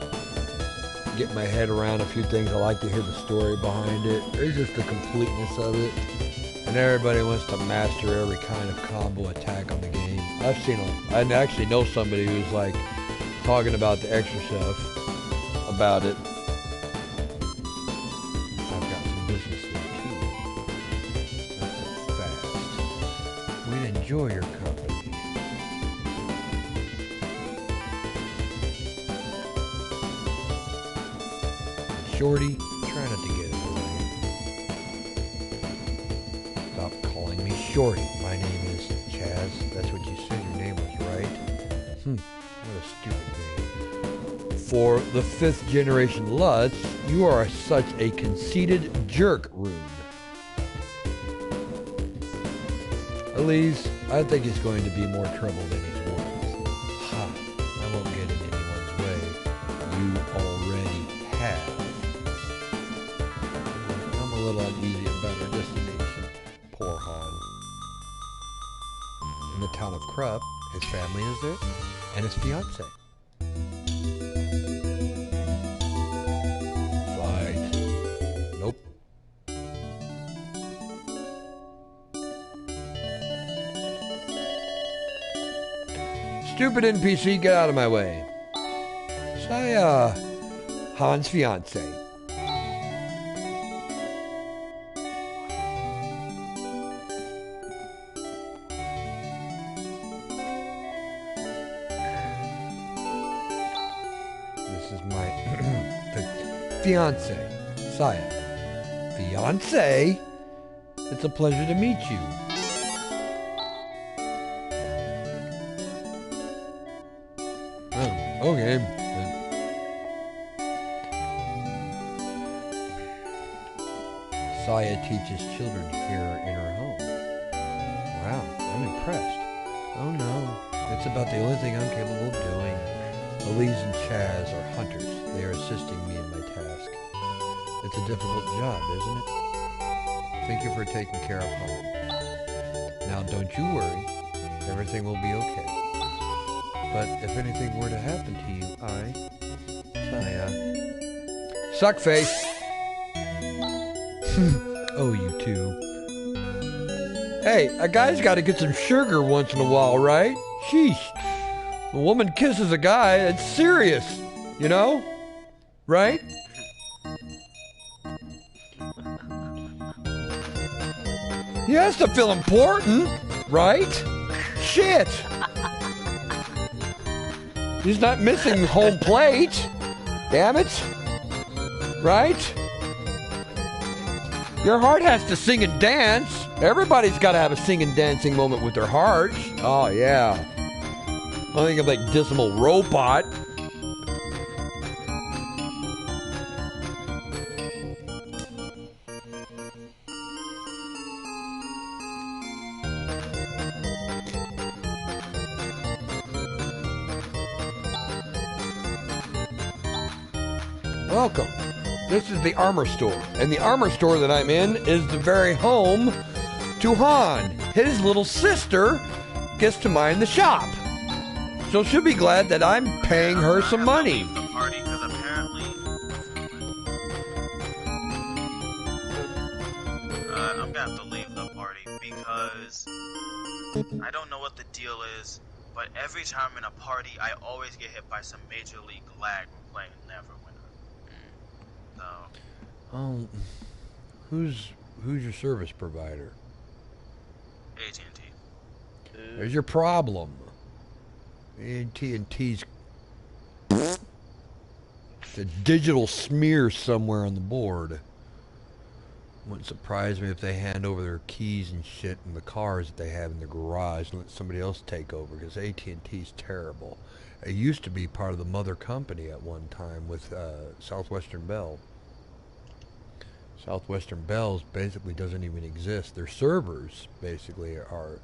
Speaker 2: get my head around a few things. I like to hear the story behind it. It's just the completeness of it. And everybody wants to master every kind of combo attack on the game. I actually know somebody who's like talking about the extra stuff about it. I've got some business there too. Not so fast. We'd enjoy your company. shorty. Try not to get it. Stop calling me shorty. My name is Chaz. That's what you said your name was, right? What a stupid name. For the 5th generation Lutz, you are such a conceited jerk, Rune. Elise, I think he's going to be more trouble than he's worth. Ha! I won't get in anyone's way. You already have. I'm a little uneasy about our destination. Poor Han. In the town of Krupp, his family is there, and his fiance. Fight. Nope. Stupid NPC, get out of my way. Saya, Han's fiance. This is my fiance, Saya. Fiance? It's a pleasure to meet you. Okay. Saya teaches children here in her home. Wow, I'm impressed. Oh no, it's about the only thing I'm capable of doing. Elise and Chaz are hunters. They are assisting me in my task. It's a difficult job, isn't it? Thank you for taking care of home. Now don't you worry. Everything will be okay. But if anything were to happen to you, Saya. Suckface! Oh, you too. Hey, a guy's got to get some sugar once in a while, right? Sheesh. A woman kisses a guy, it's serious, you know? Right? He has to feel important, right? Shit! He's not missing home plate. Damn it. Right? Your heart has to sing and dance. Everybody's got to have a sing and dancing moment with their heart. Oh, yeah. I think of like Dismal Robot. Welcome. This is the armor store, and the armor store that I'm in is the very home to Han. His little sister gets to mind the shop. So she'll be glad that I'm paying her some money.
Speaker 3: Party, because apparently I'm gonna have to leave the party because I don't know what the deal is, but every time I'm in a party, I always get hit by some major league lag when playing Neverwinter.
Speaker 2: Oh, who's your service provider?
Speaker 3: AT&T.
Speaker 2: There's your problem. AT&T's it's a digital smear somewhere on the board. Wouldn't surprise me if they hand over their keys and shit in the cars that they have in the garage and let somebody else take over, because AT&T's terrible. It used to be part of the mother company at one time with Southwestern Bell. Southwestern Bell's basically doesn't even exist. Their servers basically are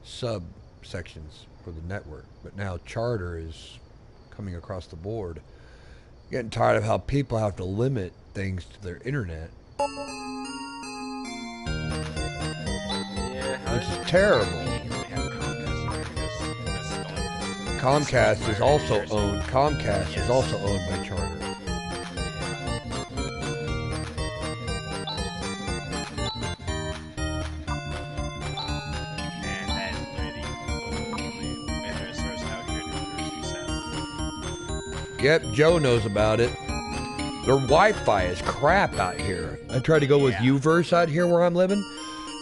Speaker 2: subsections for the network. But now Charter is coming across the board. Getting tired of how people have to limit things to their internet.
Speaker 4: Yeah,
Speaker 2: Which is terrible. Comcast is also owned. Comcast is also owned by Charter. Yep, Joe knows about it. Their Wi-Fi is crap out here. I tried to go with Uverse out here where I'm living.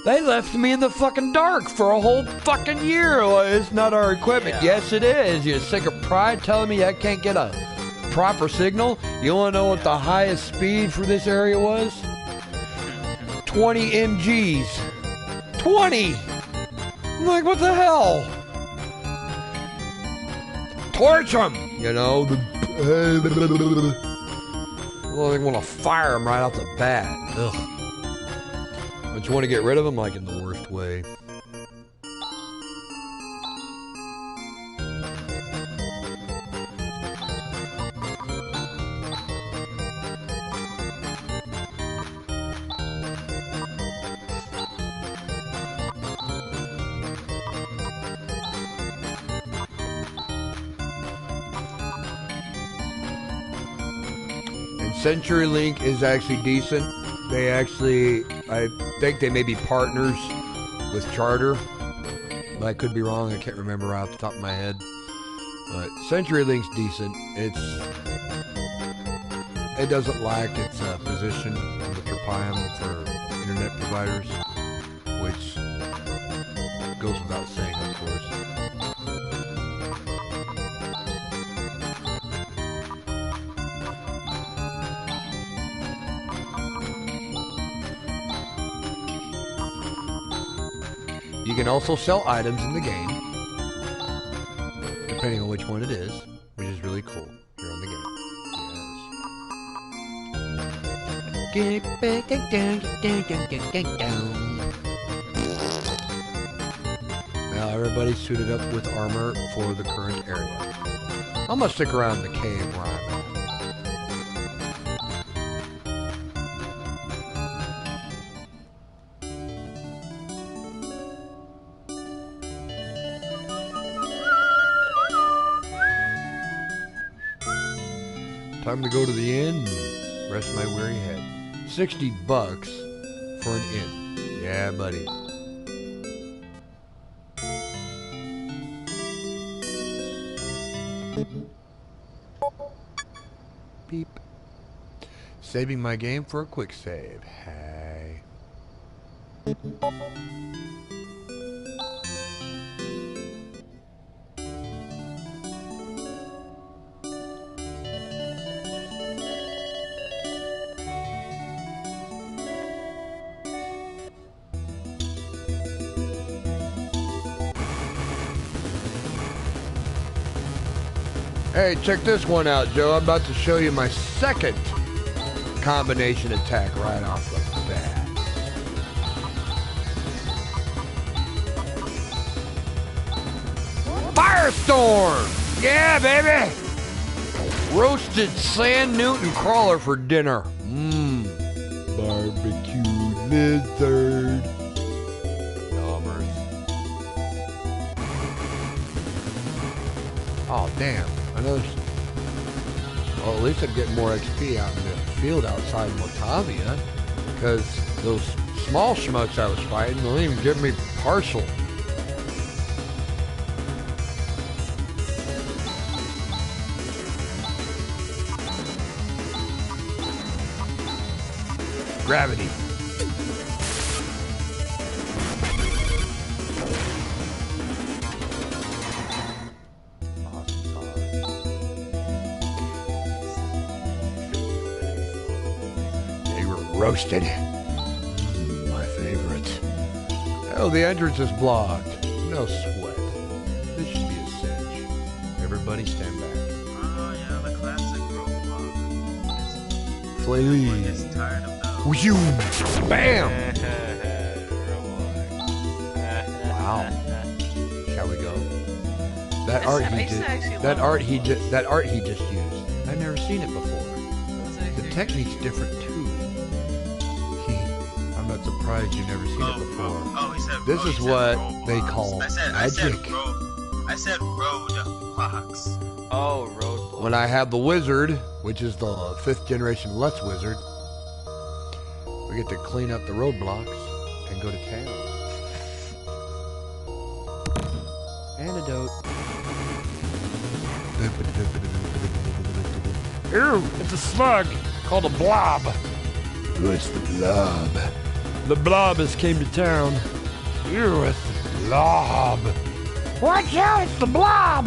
Speaker 2: They left me in the fucking dark for a whole fucking year. Well, it's not our equipment.
Speaker 4: Yeah.
Speaker 2: Yes, it is. You're sick of pride telling me I can't get a proper signal. You want to know what the highest speed for this area was? 20 MGs. 20! I'm like, what the hell? Torch them! You know, well, they want to fire them right off the bat. Ugh. But you want to get rid of them, like, in the worst way. CenturyLink is actually decent. They actually, I think they may be partners with Charter. I could be wrong. I can't remember right off the top of my head. But CenturyLink's decent. It doesn't lack its position on the Tripalium for internet providers, which goes without saying, of course. You can also sell items in the game, depending on which one it is, which is really cool here on the game. Now everybody's suited up with armor for the current area. I'm gonna stick around in the cave where I'm at. Time to go to the inn and rest my weary head. $60 for an inn. Yeah, buddy. Beep. Saving my game for a quick save. Hey. Hey, check this one out, Joe. I'm about to show you my second combination attack right off the bat. Firestorm! Yeah, baby! Roasted sand Newton crawler for dinner. Mmm. Barbecue lizard. Numbers. Oh, damn. Another. Well, at least I'm getting more XP out in the field outside Motavia, because those small schmucks I was fighting don't even give me partial. Gravity. Roasted. My favorite. Oh, the entrance is blocked. No sweat. This should be a cinch. Everybody stand back.
Speaker 3: Oh, yeah, the classic roadblock.
Speaker 2: Flee.
Speaker 3: Just tired of those.
Speaker 2: Whew. Bam! Wow. Shall we go? That art he just used. I've never seen it before. The technique's different too. I'm not surprised you've never seen it before.
Speaker 3: He said
Speaker 2: this is what they call magic.
Speaker 3: I said roadblocks.
Speaker 4: Oh, roadblocks.
Speaker 2: When I have the wizard, which is the 5th generation Lutz wizard, we get to clean up the roadblocks and go to town. Antidote.
Speaker 5: Ew, it's a slug called a blob.
Speaker 2: What's the blob?
Speaker 5: The blob has came to town. Ew, it's the blob. Watch out, it's the blob!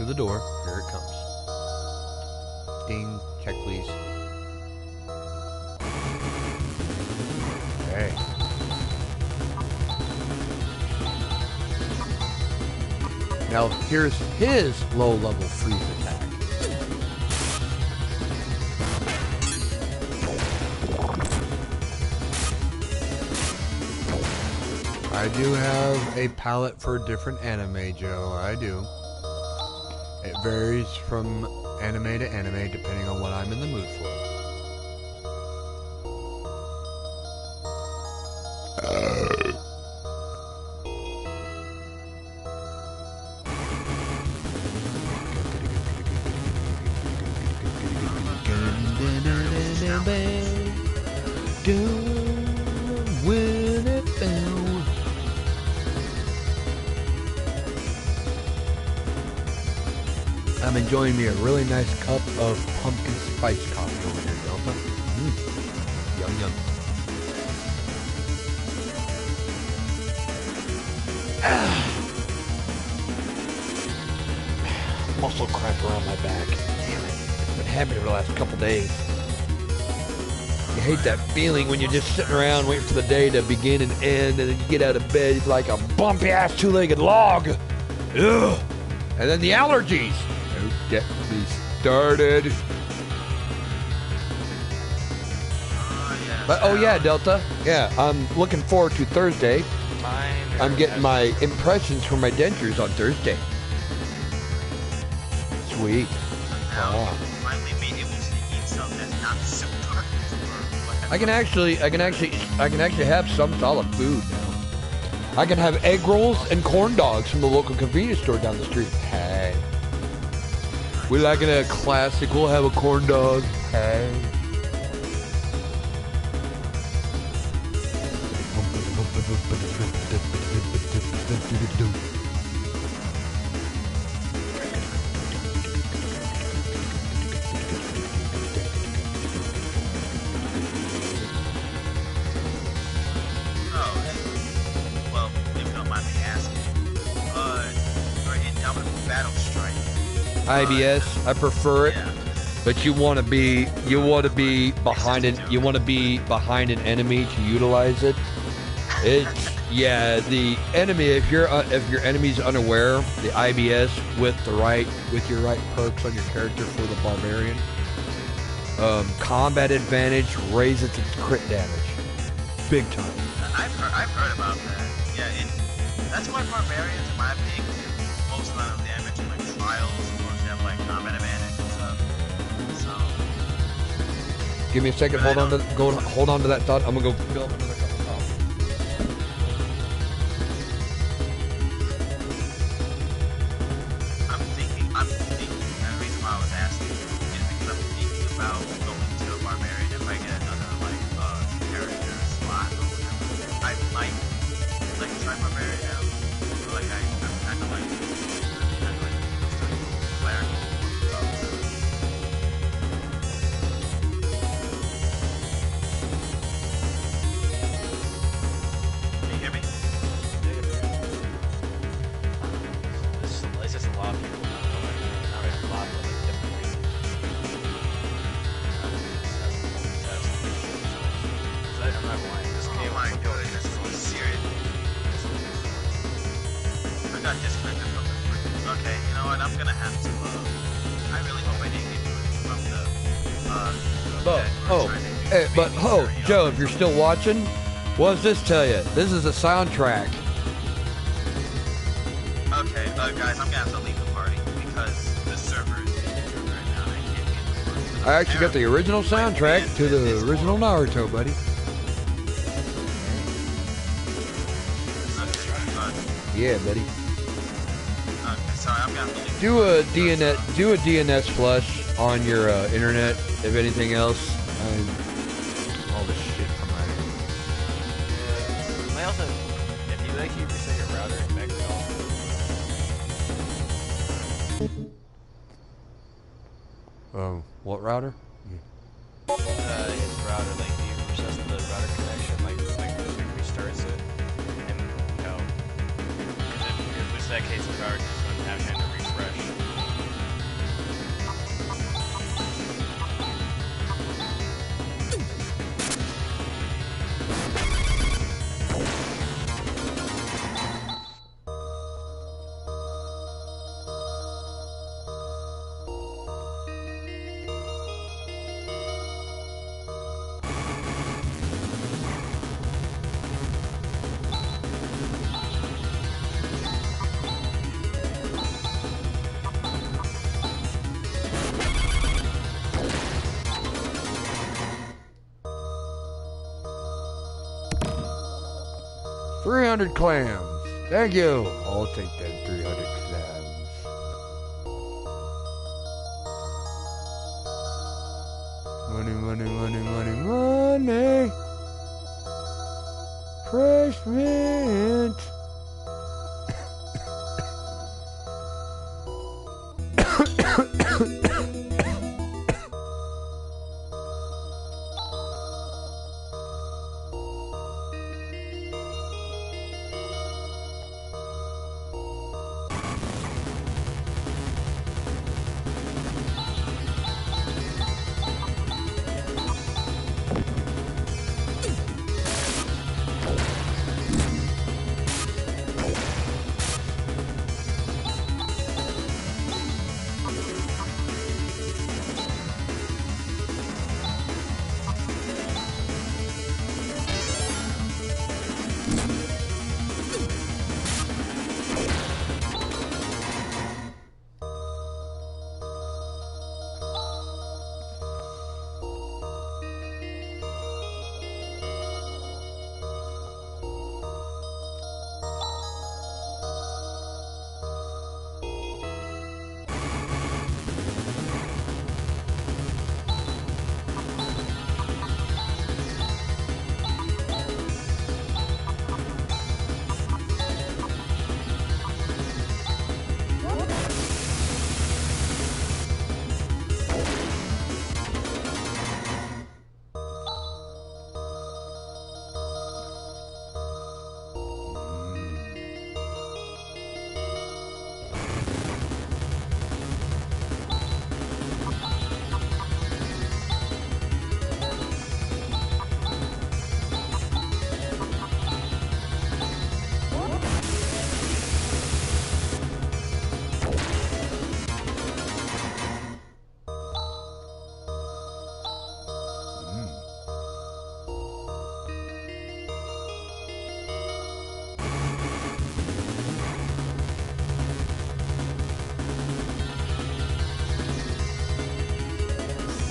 Speaker 2: through the door. Here it comes. Ding. Check, please. Hey. Now, here's his low-level freeze attack. I do have a palette for different anime, Joe. I do. It varies from anime to anime depending on what I'm in the mood for. I'm enjoying me a really nice cup of pumpkin spice coffee over here, Delta. Yum yum. Muscle cramp around my back. Damn it. It's been happening for the last couple days. You hate that feeling when you're just sitting around waiting for the day to begin and end, and then you get out of bed, it's like a bumpy ass two-legged log. Ugh. And then the allergies. Don't get me started. But oh yeah, Delta. Yeah, I'm looking forward to Thursday. I'm getting my impressions for my dentures on Thursday. Sweet.
Speaker 3: Now, finally be able to eat something that's not super.
Speaker 2: I can actually have some solid food now. I can have egg rolls and corn dogs from the local convenience store down the street. Hey. We liking a classic. We'll have a corn dog. Hey. IBS, I prefer it, but you want to be behind an enemy to utilize it. It's the enemy. If your enemy's unaware, the IBS with your right perks on your character for the barbarian, combat advantage raises its crit damage, big time.
Speaker 3: I've heard about that. Yeah, and that's why barbarians, in my opinion, most amount of damage in like trials. Like combat advantage and stuff. So
Speaker 2: give me a second. Hold on to that thought. I'm gonna go fill up another cup of coffee.
Speaker 3: I'm thinking. And the reason why I was asking is because I'm thinking about going to a barbarian if I get another character slot or whatever. I might try barbarian now. So, I'm kind of like. Can you hear me?
Speaker 4: It's just a lot of people not a lot, but like different reasons. I'm not lying. This game,
Speaker 3: oh my god, this is serious. I got disconnected from the freaking. Okay, you know what? I'm gonna have to. I really hope I didn't get from the.
Speaker 2: Joe, if you're still watching, what does this tell you? This is a soundtrack.
Speaker 3: Okay, guys, I'm gonna have to leave the party because the server is being destroyed right now and I can't get the party.
Speaker 2: I actually got the original soundtrack to the original Naruto, buddy. Yeah, buddy.
Speaker 3: Sorry, I'm gonna have to leave.
Speaker 2: Do a DNS flush on your internet. If anything else, all this shit from my.
Speaker 4: I also, if you reset your router back to all.
Speaker 2: What router?
Speaker 4: His router, like if you reset the router connection, like restarts it, and if that case, the router just doesn't have time to refresh.
Speaker 2: 300 clams. Thank you. I'll take that 300 clams. Money, money, money, money, money. Fresh mint.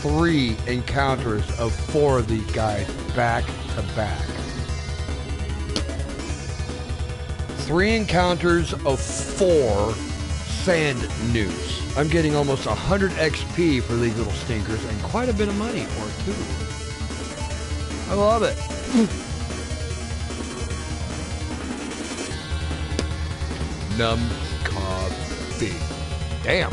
Speaker 2: Three encounters of 4 of these guys back to back. 3 encounters of 4 sand newts. I'm getting almost 100 XP for these little stinkers and quite a bit of money for it too. I love it. Num coffee. Damn.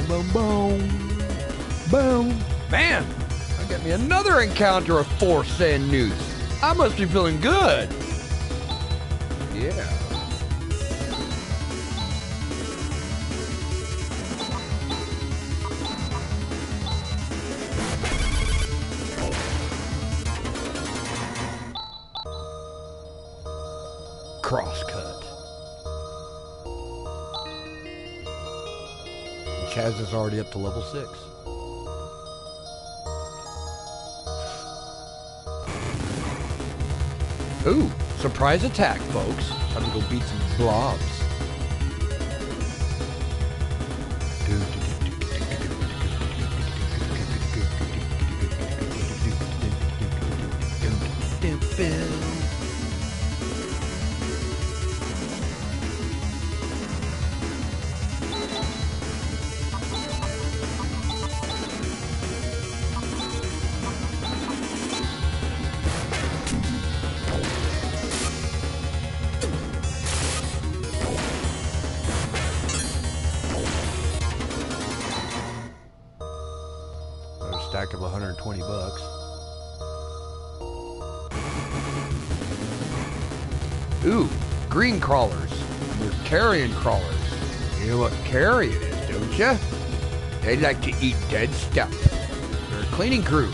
Speaker 2: Boom, boom, boom. Man, I got me another encounter of 4 sand newts. I must be feeling good. Yeah. Crosscut. Chaz is already up to level 6. Ooh, surprise attack, folks. Time to go beat some blobs. pack of 120 bucks. Ooh, green crawlers. They're carrion crawlers. You know what carrion is, don't you? They like to eat dead stuff. They're a cleaning crew.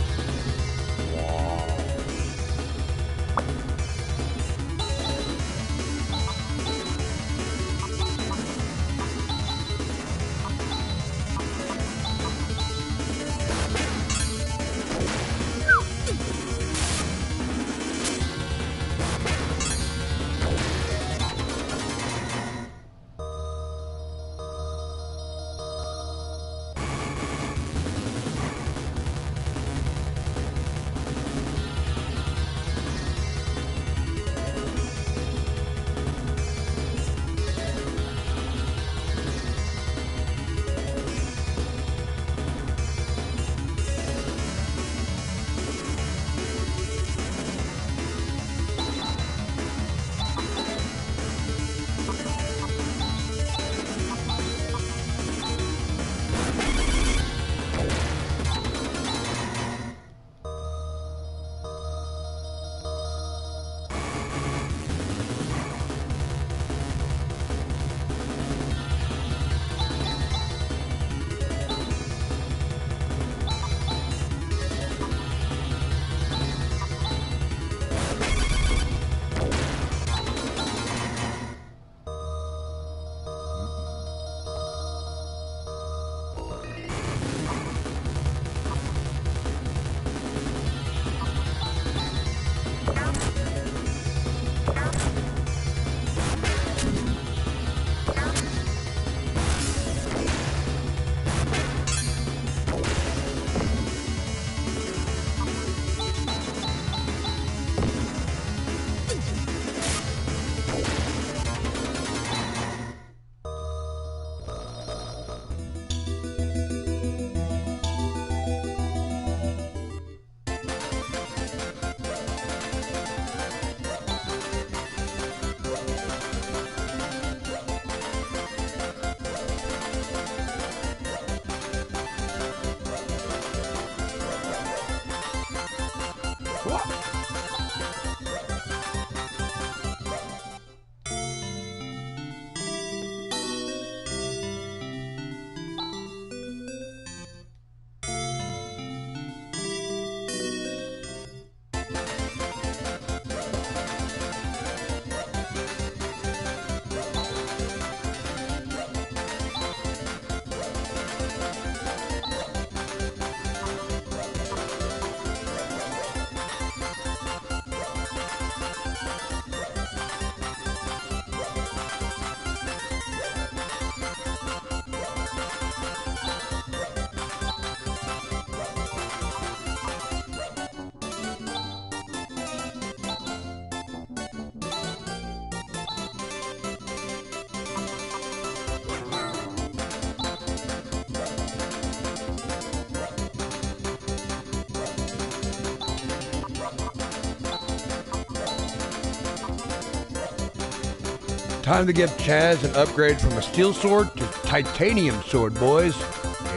Speaker 2: Time to give Chaz an upgrade from a steel sword to titanium sword, boys.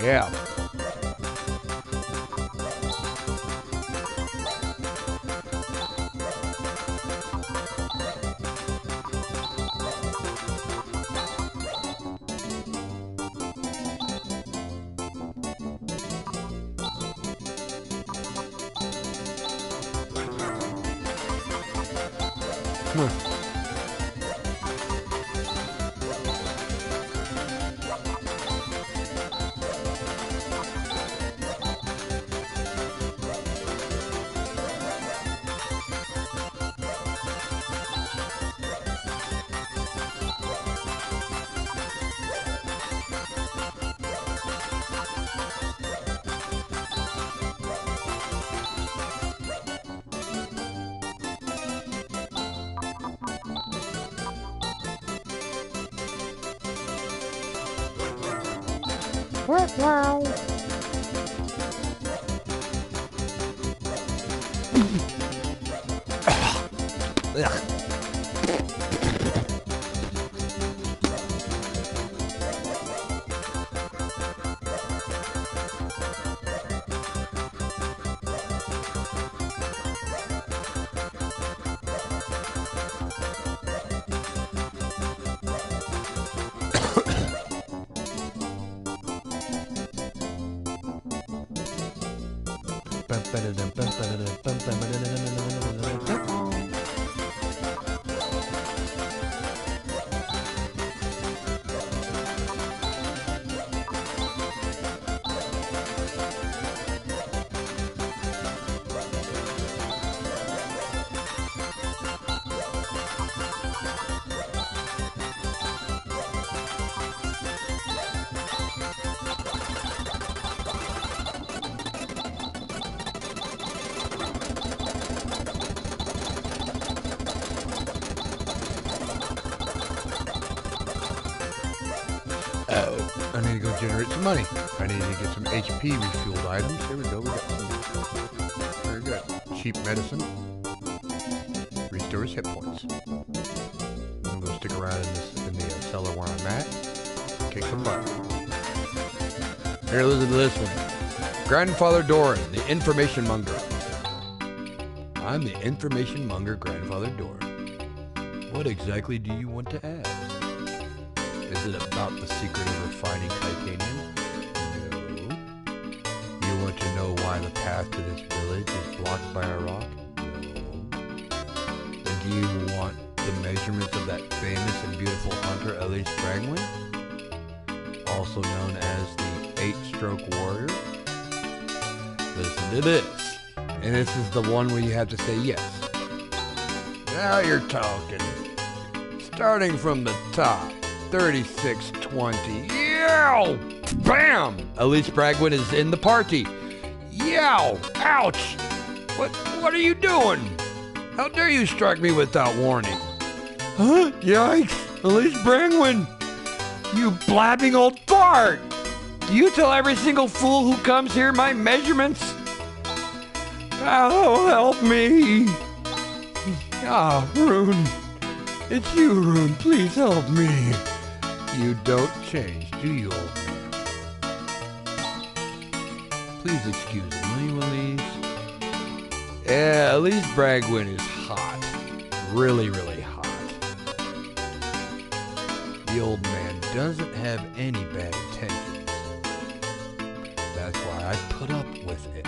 Speaker 2: Yeah.
Speaker 6: Wow.
Speaker 1: I need to go generate some money. I need to get some HP refueled items. There we go. We got some. Very good. Cheap medicine. Restores hit points. I'm gonna go stick around in the cellar where I'm at. Kick some butt.
Speaker 2: Here, listen to this one. Grandfather Doran, the information monger. I'm the information monger, Grandfather Doran. What exactly do you want to ask? Is it about the secret of refining titanium? No. You want to know why the path to this village is blocked by a rock? No. And do you want the measurements of that famous and beautiful hunter Elise Brangwyn? Also known as the 8-stroke warrior? Listen to this. And this is the one where you have to say yes. Now you're talking. Starting from the top. 3620. Yow! Bam! Elise Bragwin is in the party. Yow! Ouch! What are you doing? How dare you strike me without warning? Huh? Yikes! Elise Bragwin! You blabbing old fart! Do you tell every single fool who comes here my measurements? Oh, help me! Ah, Rune. It's you, Rune. Please help me. You don't change, do you, old man? Please excuse me, will you, Elise? Yeah, Elise Bragwin is hot. Really, really hot. The old man doesn't have any bad intentions. That's why I put up with it.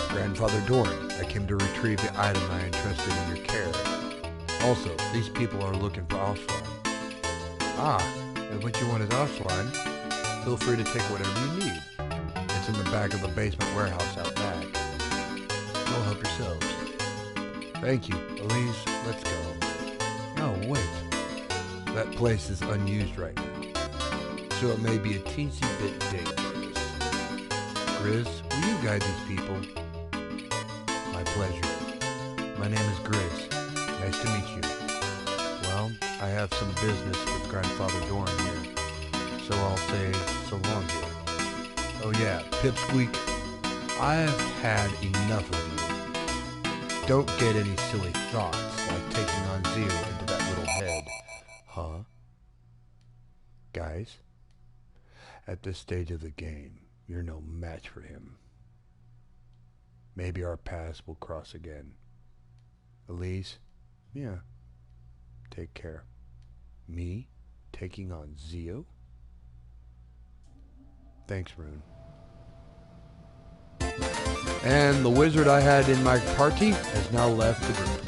Speaker 2: Grandfather Doran, I came to retrieve the item I entrusted in your care. Also, these people are looking for Oswald. Ah, and what you want is Oswald. Feel free to take whatever you need. It's in the back of the basement warehouse out back. Go help yourselves. Thank you. Elise, let's go. Oh, wait. That place is unused right now, so it may be a teensy bit dangerous. Grizz, will you guide these people? My pleasure. My name is Grizz. Nice to meet you. Well, I have some business with Grandfather Doran here, so I'll say so long here. Oh yeah, Pipsqueak, I've had enough of you. Don't get any silly thoughts like taking on Zeo into that little head. Huh? Guys, at this stage of the game, you're no match for him. Maybe our paths will cross again. Elise? Yeah. Take care. Me? Taking on Zeo? Thanks, Rune. And the wizard I had in my party has now left the group.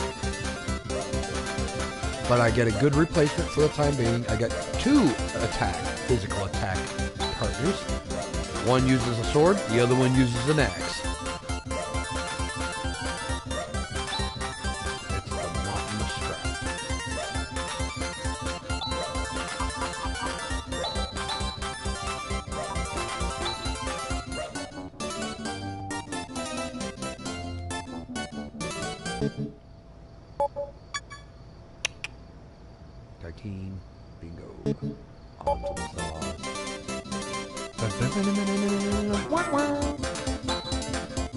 Speaker 2: But I get a good replacement for the time being. I got 2 physical attack partners. One uses a sword, the other one uses an axe. It's the mountain strap. Team bingo. On to the sauce.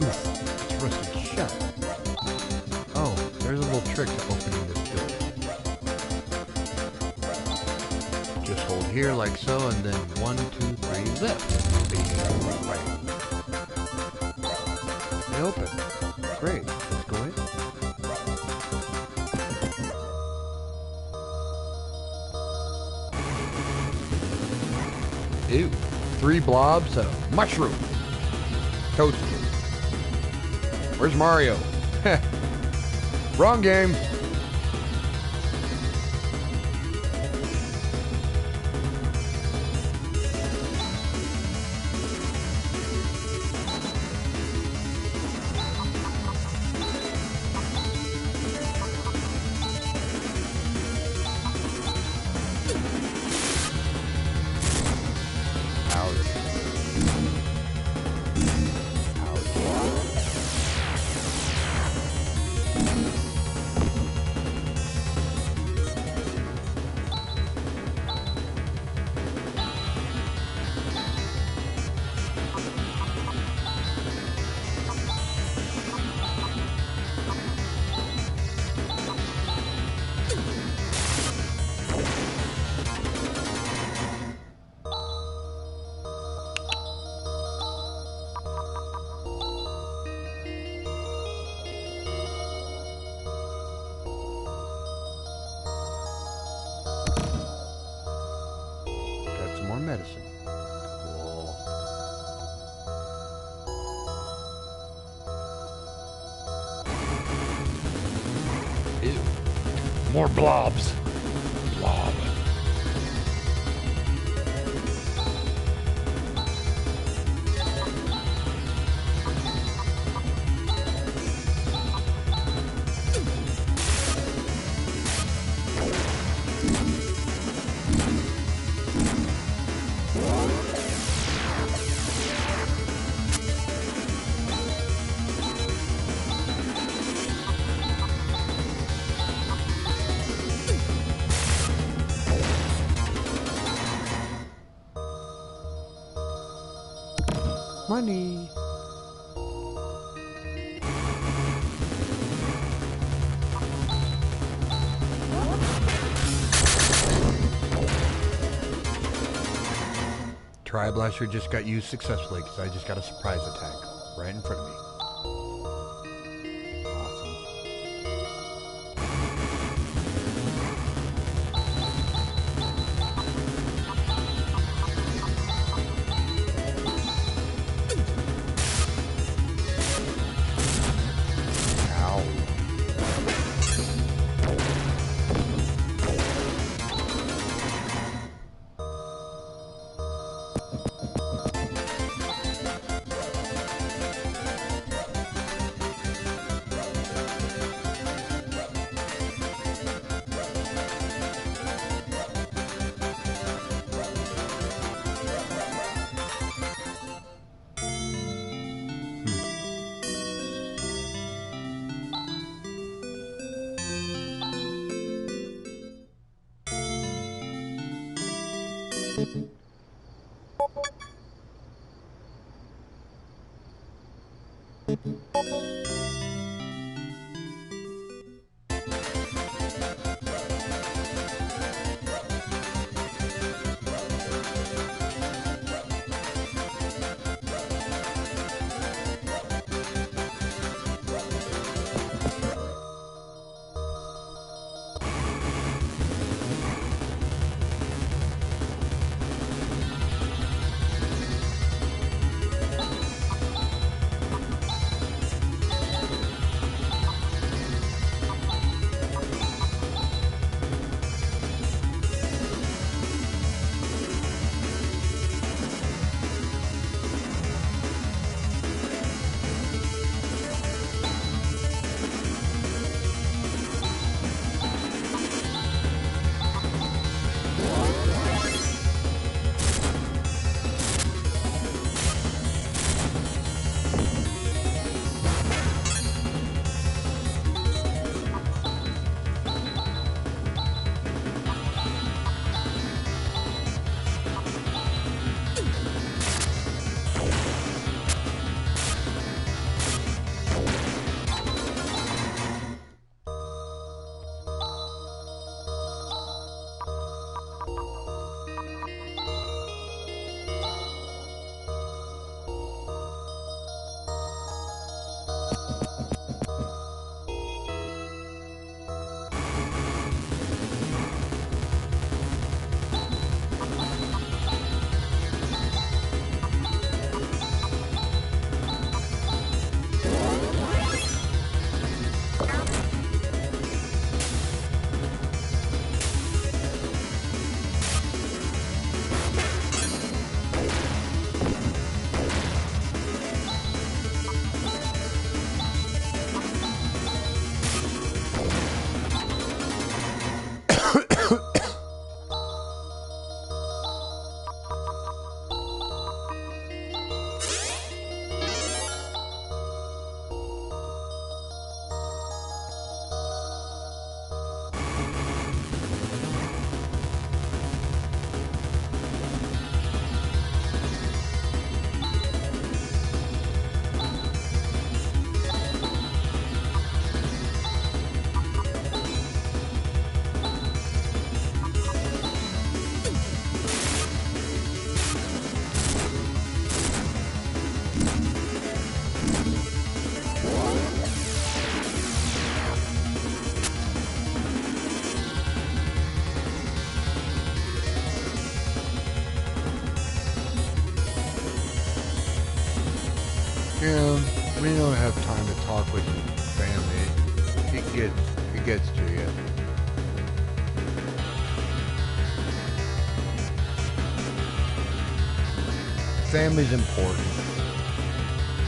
Speaker 2: Oof, it's rusted shut. Oh, there's a little trick to opening this door. Just hold here like so, and then 1, 2, 3, lift. They open. Great. Let's go in. Ew. 3 blobs of mushroom. Toasted. Where's Mario? Wrong game. More medicine. Cool.
Speaker 5: Ew. More blobs. Blob.
Speaker 2: Money. Tri-Blaster just got used successfully because I just got a surprise attack right in front of me. Awesome. Ow.
Speaker 1: It gets to you.
Speaker 2: Family's important.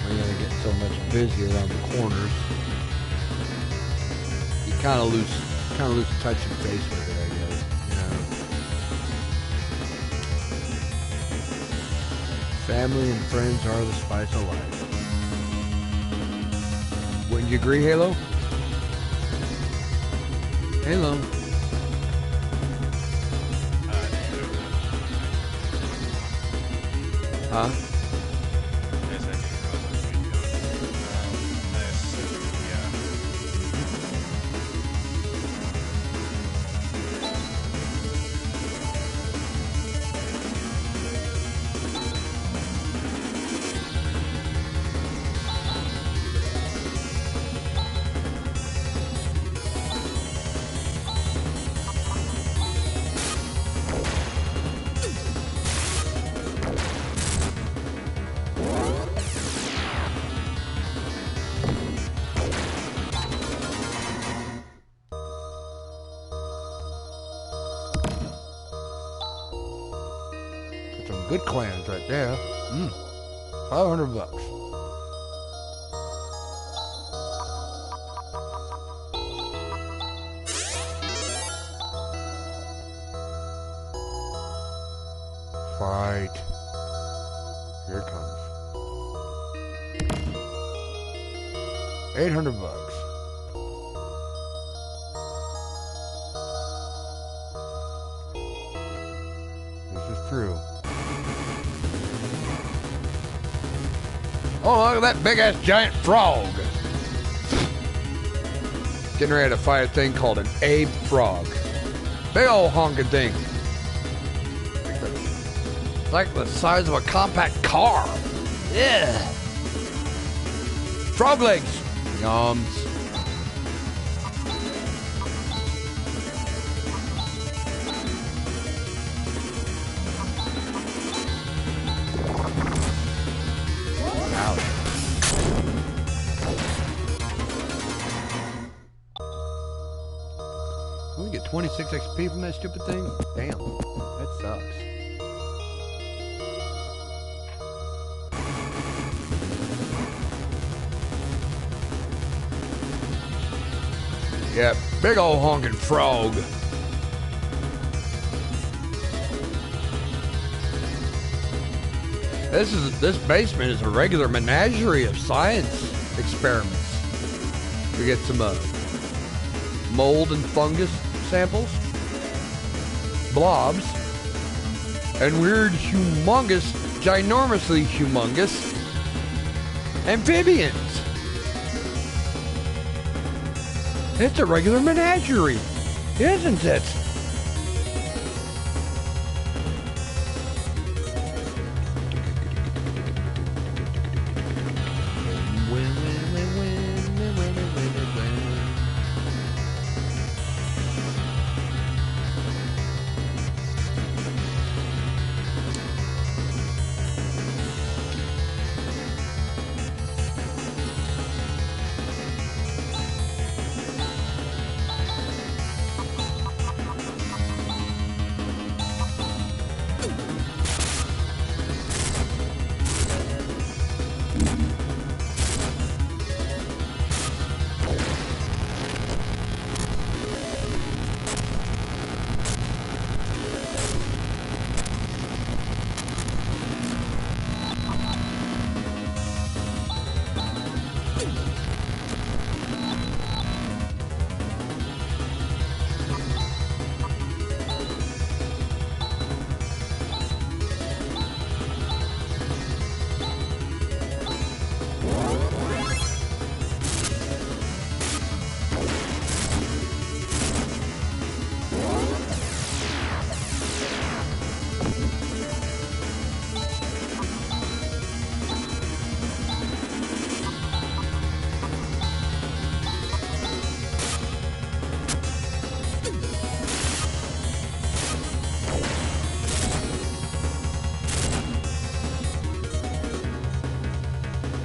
Speaker 2: We're gonna get so much busy around the corners. You kind of lose touch and face with it, I guess. You know. Family and friends are the spice of life. Wouldn't you agree, Halo? Halo. Huh? Some good clams right there. 500 bucks.
Speaker 1: Fight. Here it comes.
Speaker 2: 800 bucks.
Speaker 1: This is true.
Speaker 2: Oh, look at that big ass giant frog. Getting ready to fight a thing called an Abe frog. Big old honking thing. It's like the size of a compact car. Yeah. Frog legs. Yums. We get 26 XP from that stupid thing? Damn, that sucks. Yeah, big old honking frog. This basement is a regular menagerie of science experiments. We get some mold and fungus samples, blobs, and weird, humongous, ginormously humongous amphibians. It's a regular menagerie, isn't it?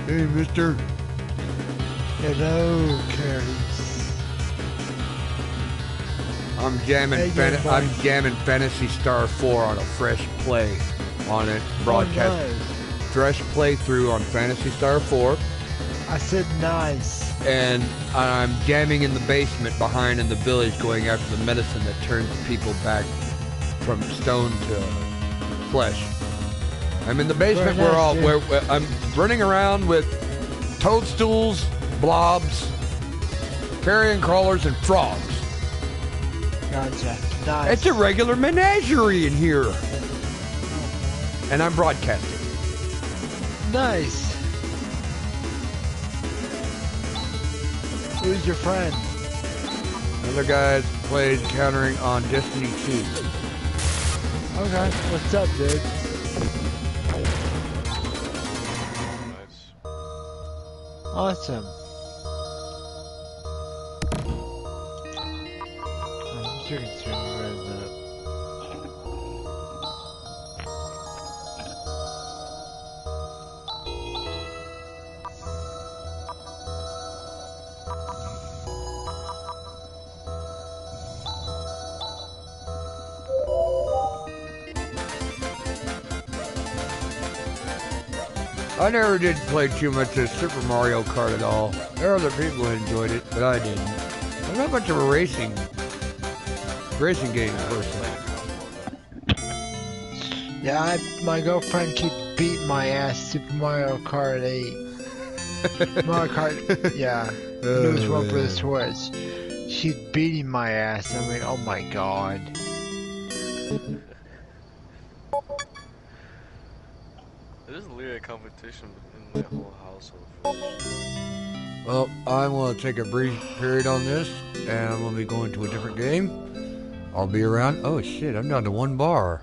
Speaker 1: Hey, mister.
Speaker 2: Hello, Carrie. I'm jamming.
Speaker 7: Hey, Game
Speaker 2: I'm
Speaker 7: Boy.
Speaker 2: jamming Fantasy Star 4 on a fresh play on it. Broadcast.
Speaker 7: Oh, nice.
Speaker 2: Fresh playthrough on Fantasy Star 4.
Speaker 7: I said nice.
Speaker 2: And I'm jamming in the basement behind in the village, going after the medicine that turns people back from stone to flesh. I'm in the basement
Speaker 7: Very nice,
Speaker 2: where I'm running around with toadstools, blobs, carrion crawlers, and frogs.
Speaker 7: Gotcha. Nice.
Speaker 2: It's a regular menagerie in here. And I'm broadcasting.
Speaker 7: Nice. Who's your friend?
Speaker 2: Other guys played countering on Destiny 2.
Speaker 7: Okay. What's up, dude?
Speaker 4: Nice.
Speaker 7: Awesome. I'm sure it's really good.
Speaker 2: I never did play too much of Super Mario Kart at all. There are other people who enjoyed it, but I didn't. I'm not much of a racing game person.
Speaker 7: Yeah, my girlfriend keeps beating my ass. Super Mario Kart 8. Mario Kart, yeah. Newest one for the Switch. She's beating my ass. I mean, oh my god.
Speaker 4: There's literally a competition in my whole household for this shit.
Speaker 2: Well, I'm going to take a brief period on this, and I'm going to be going to a different game. I'll be around. Oh shit, I'm down to one bar.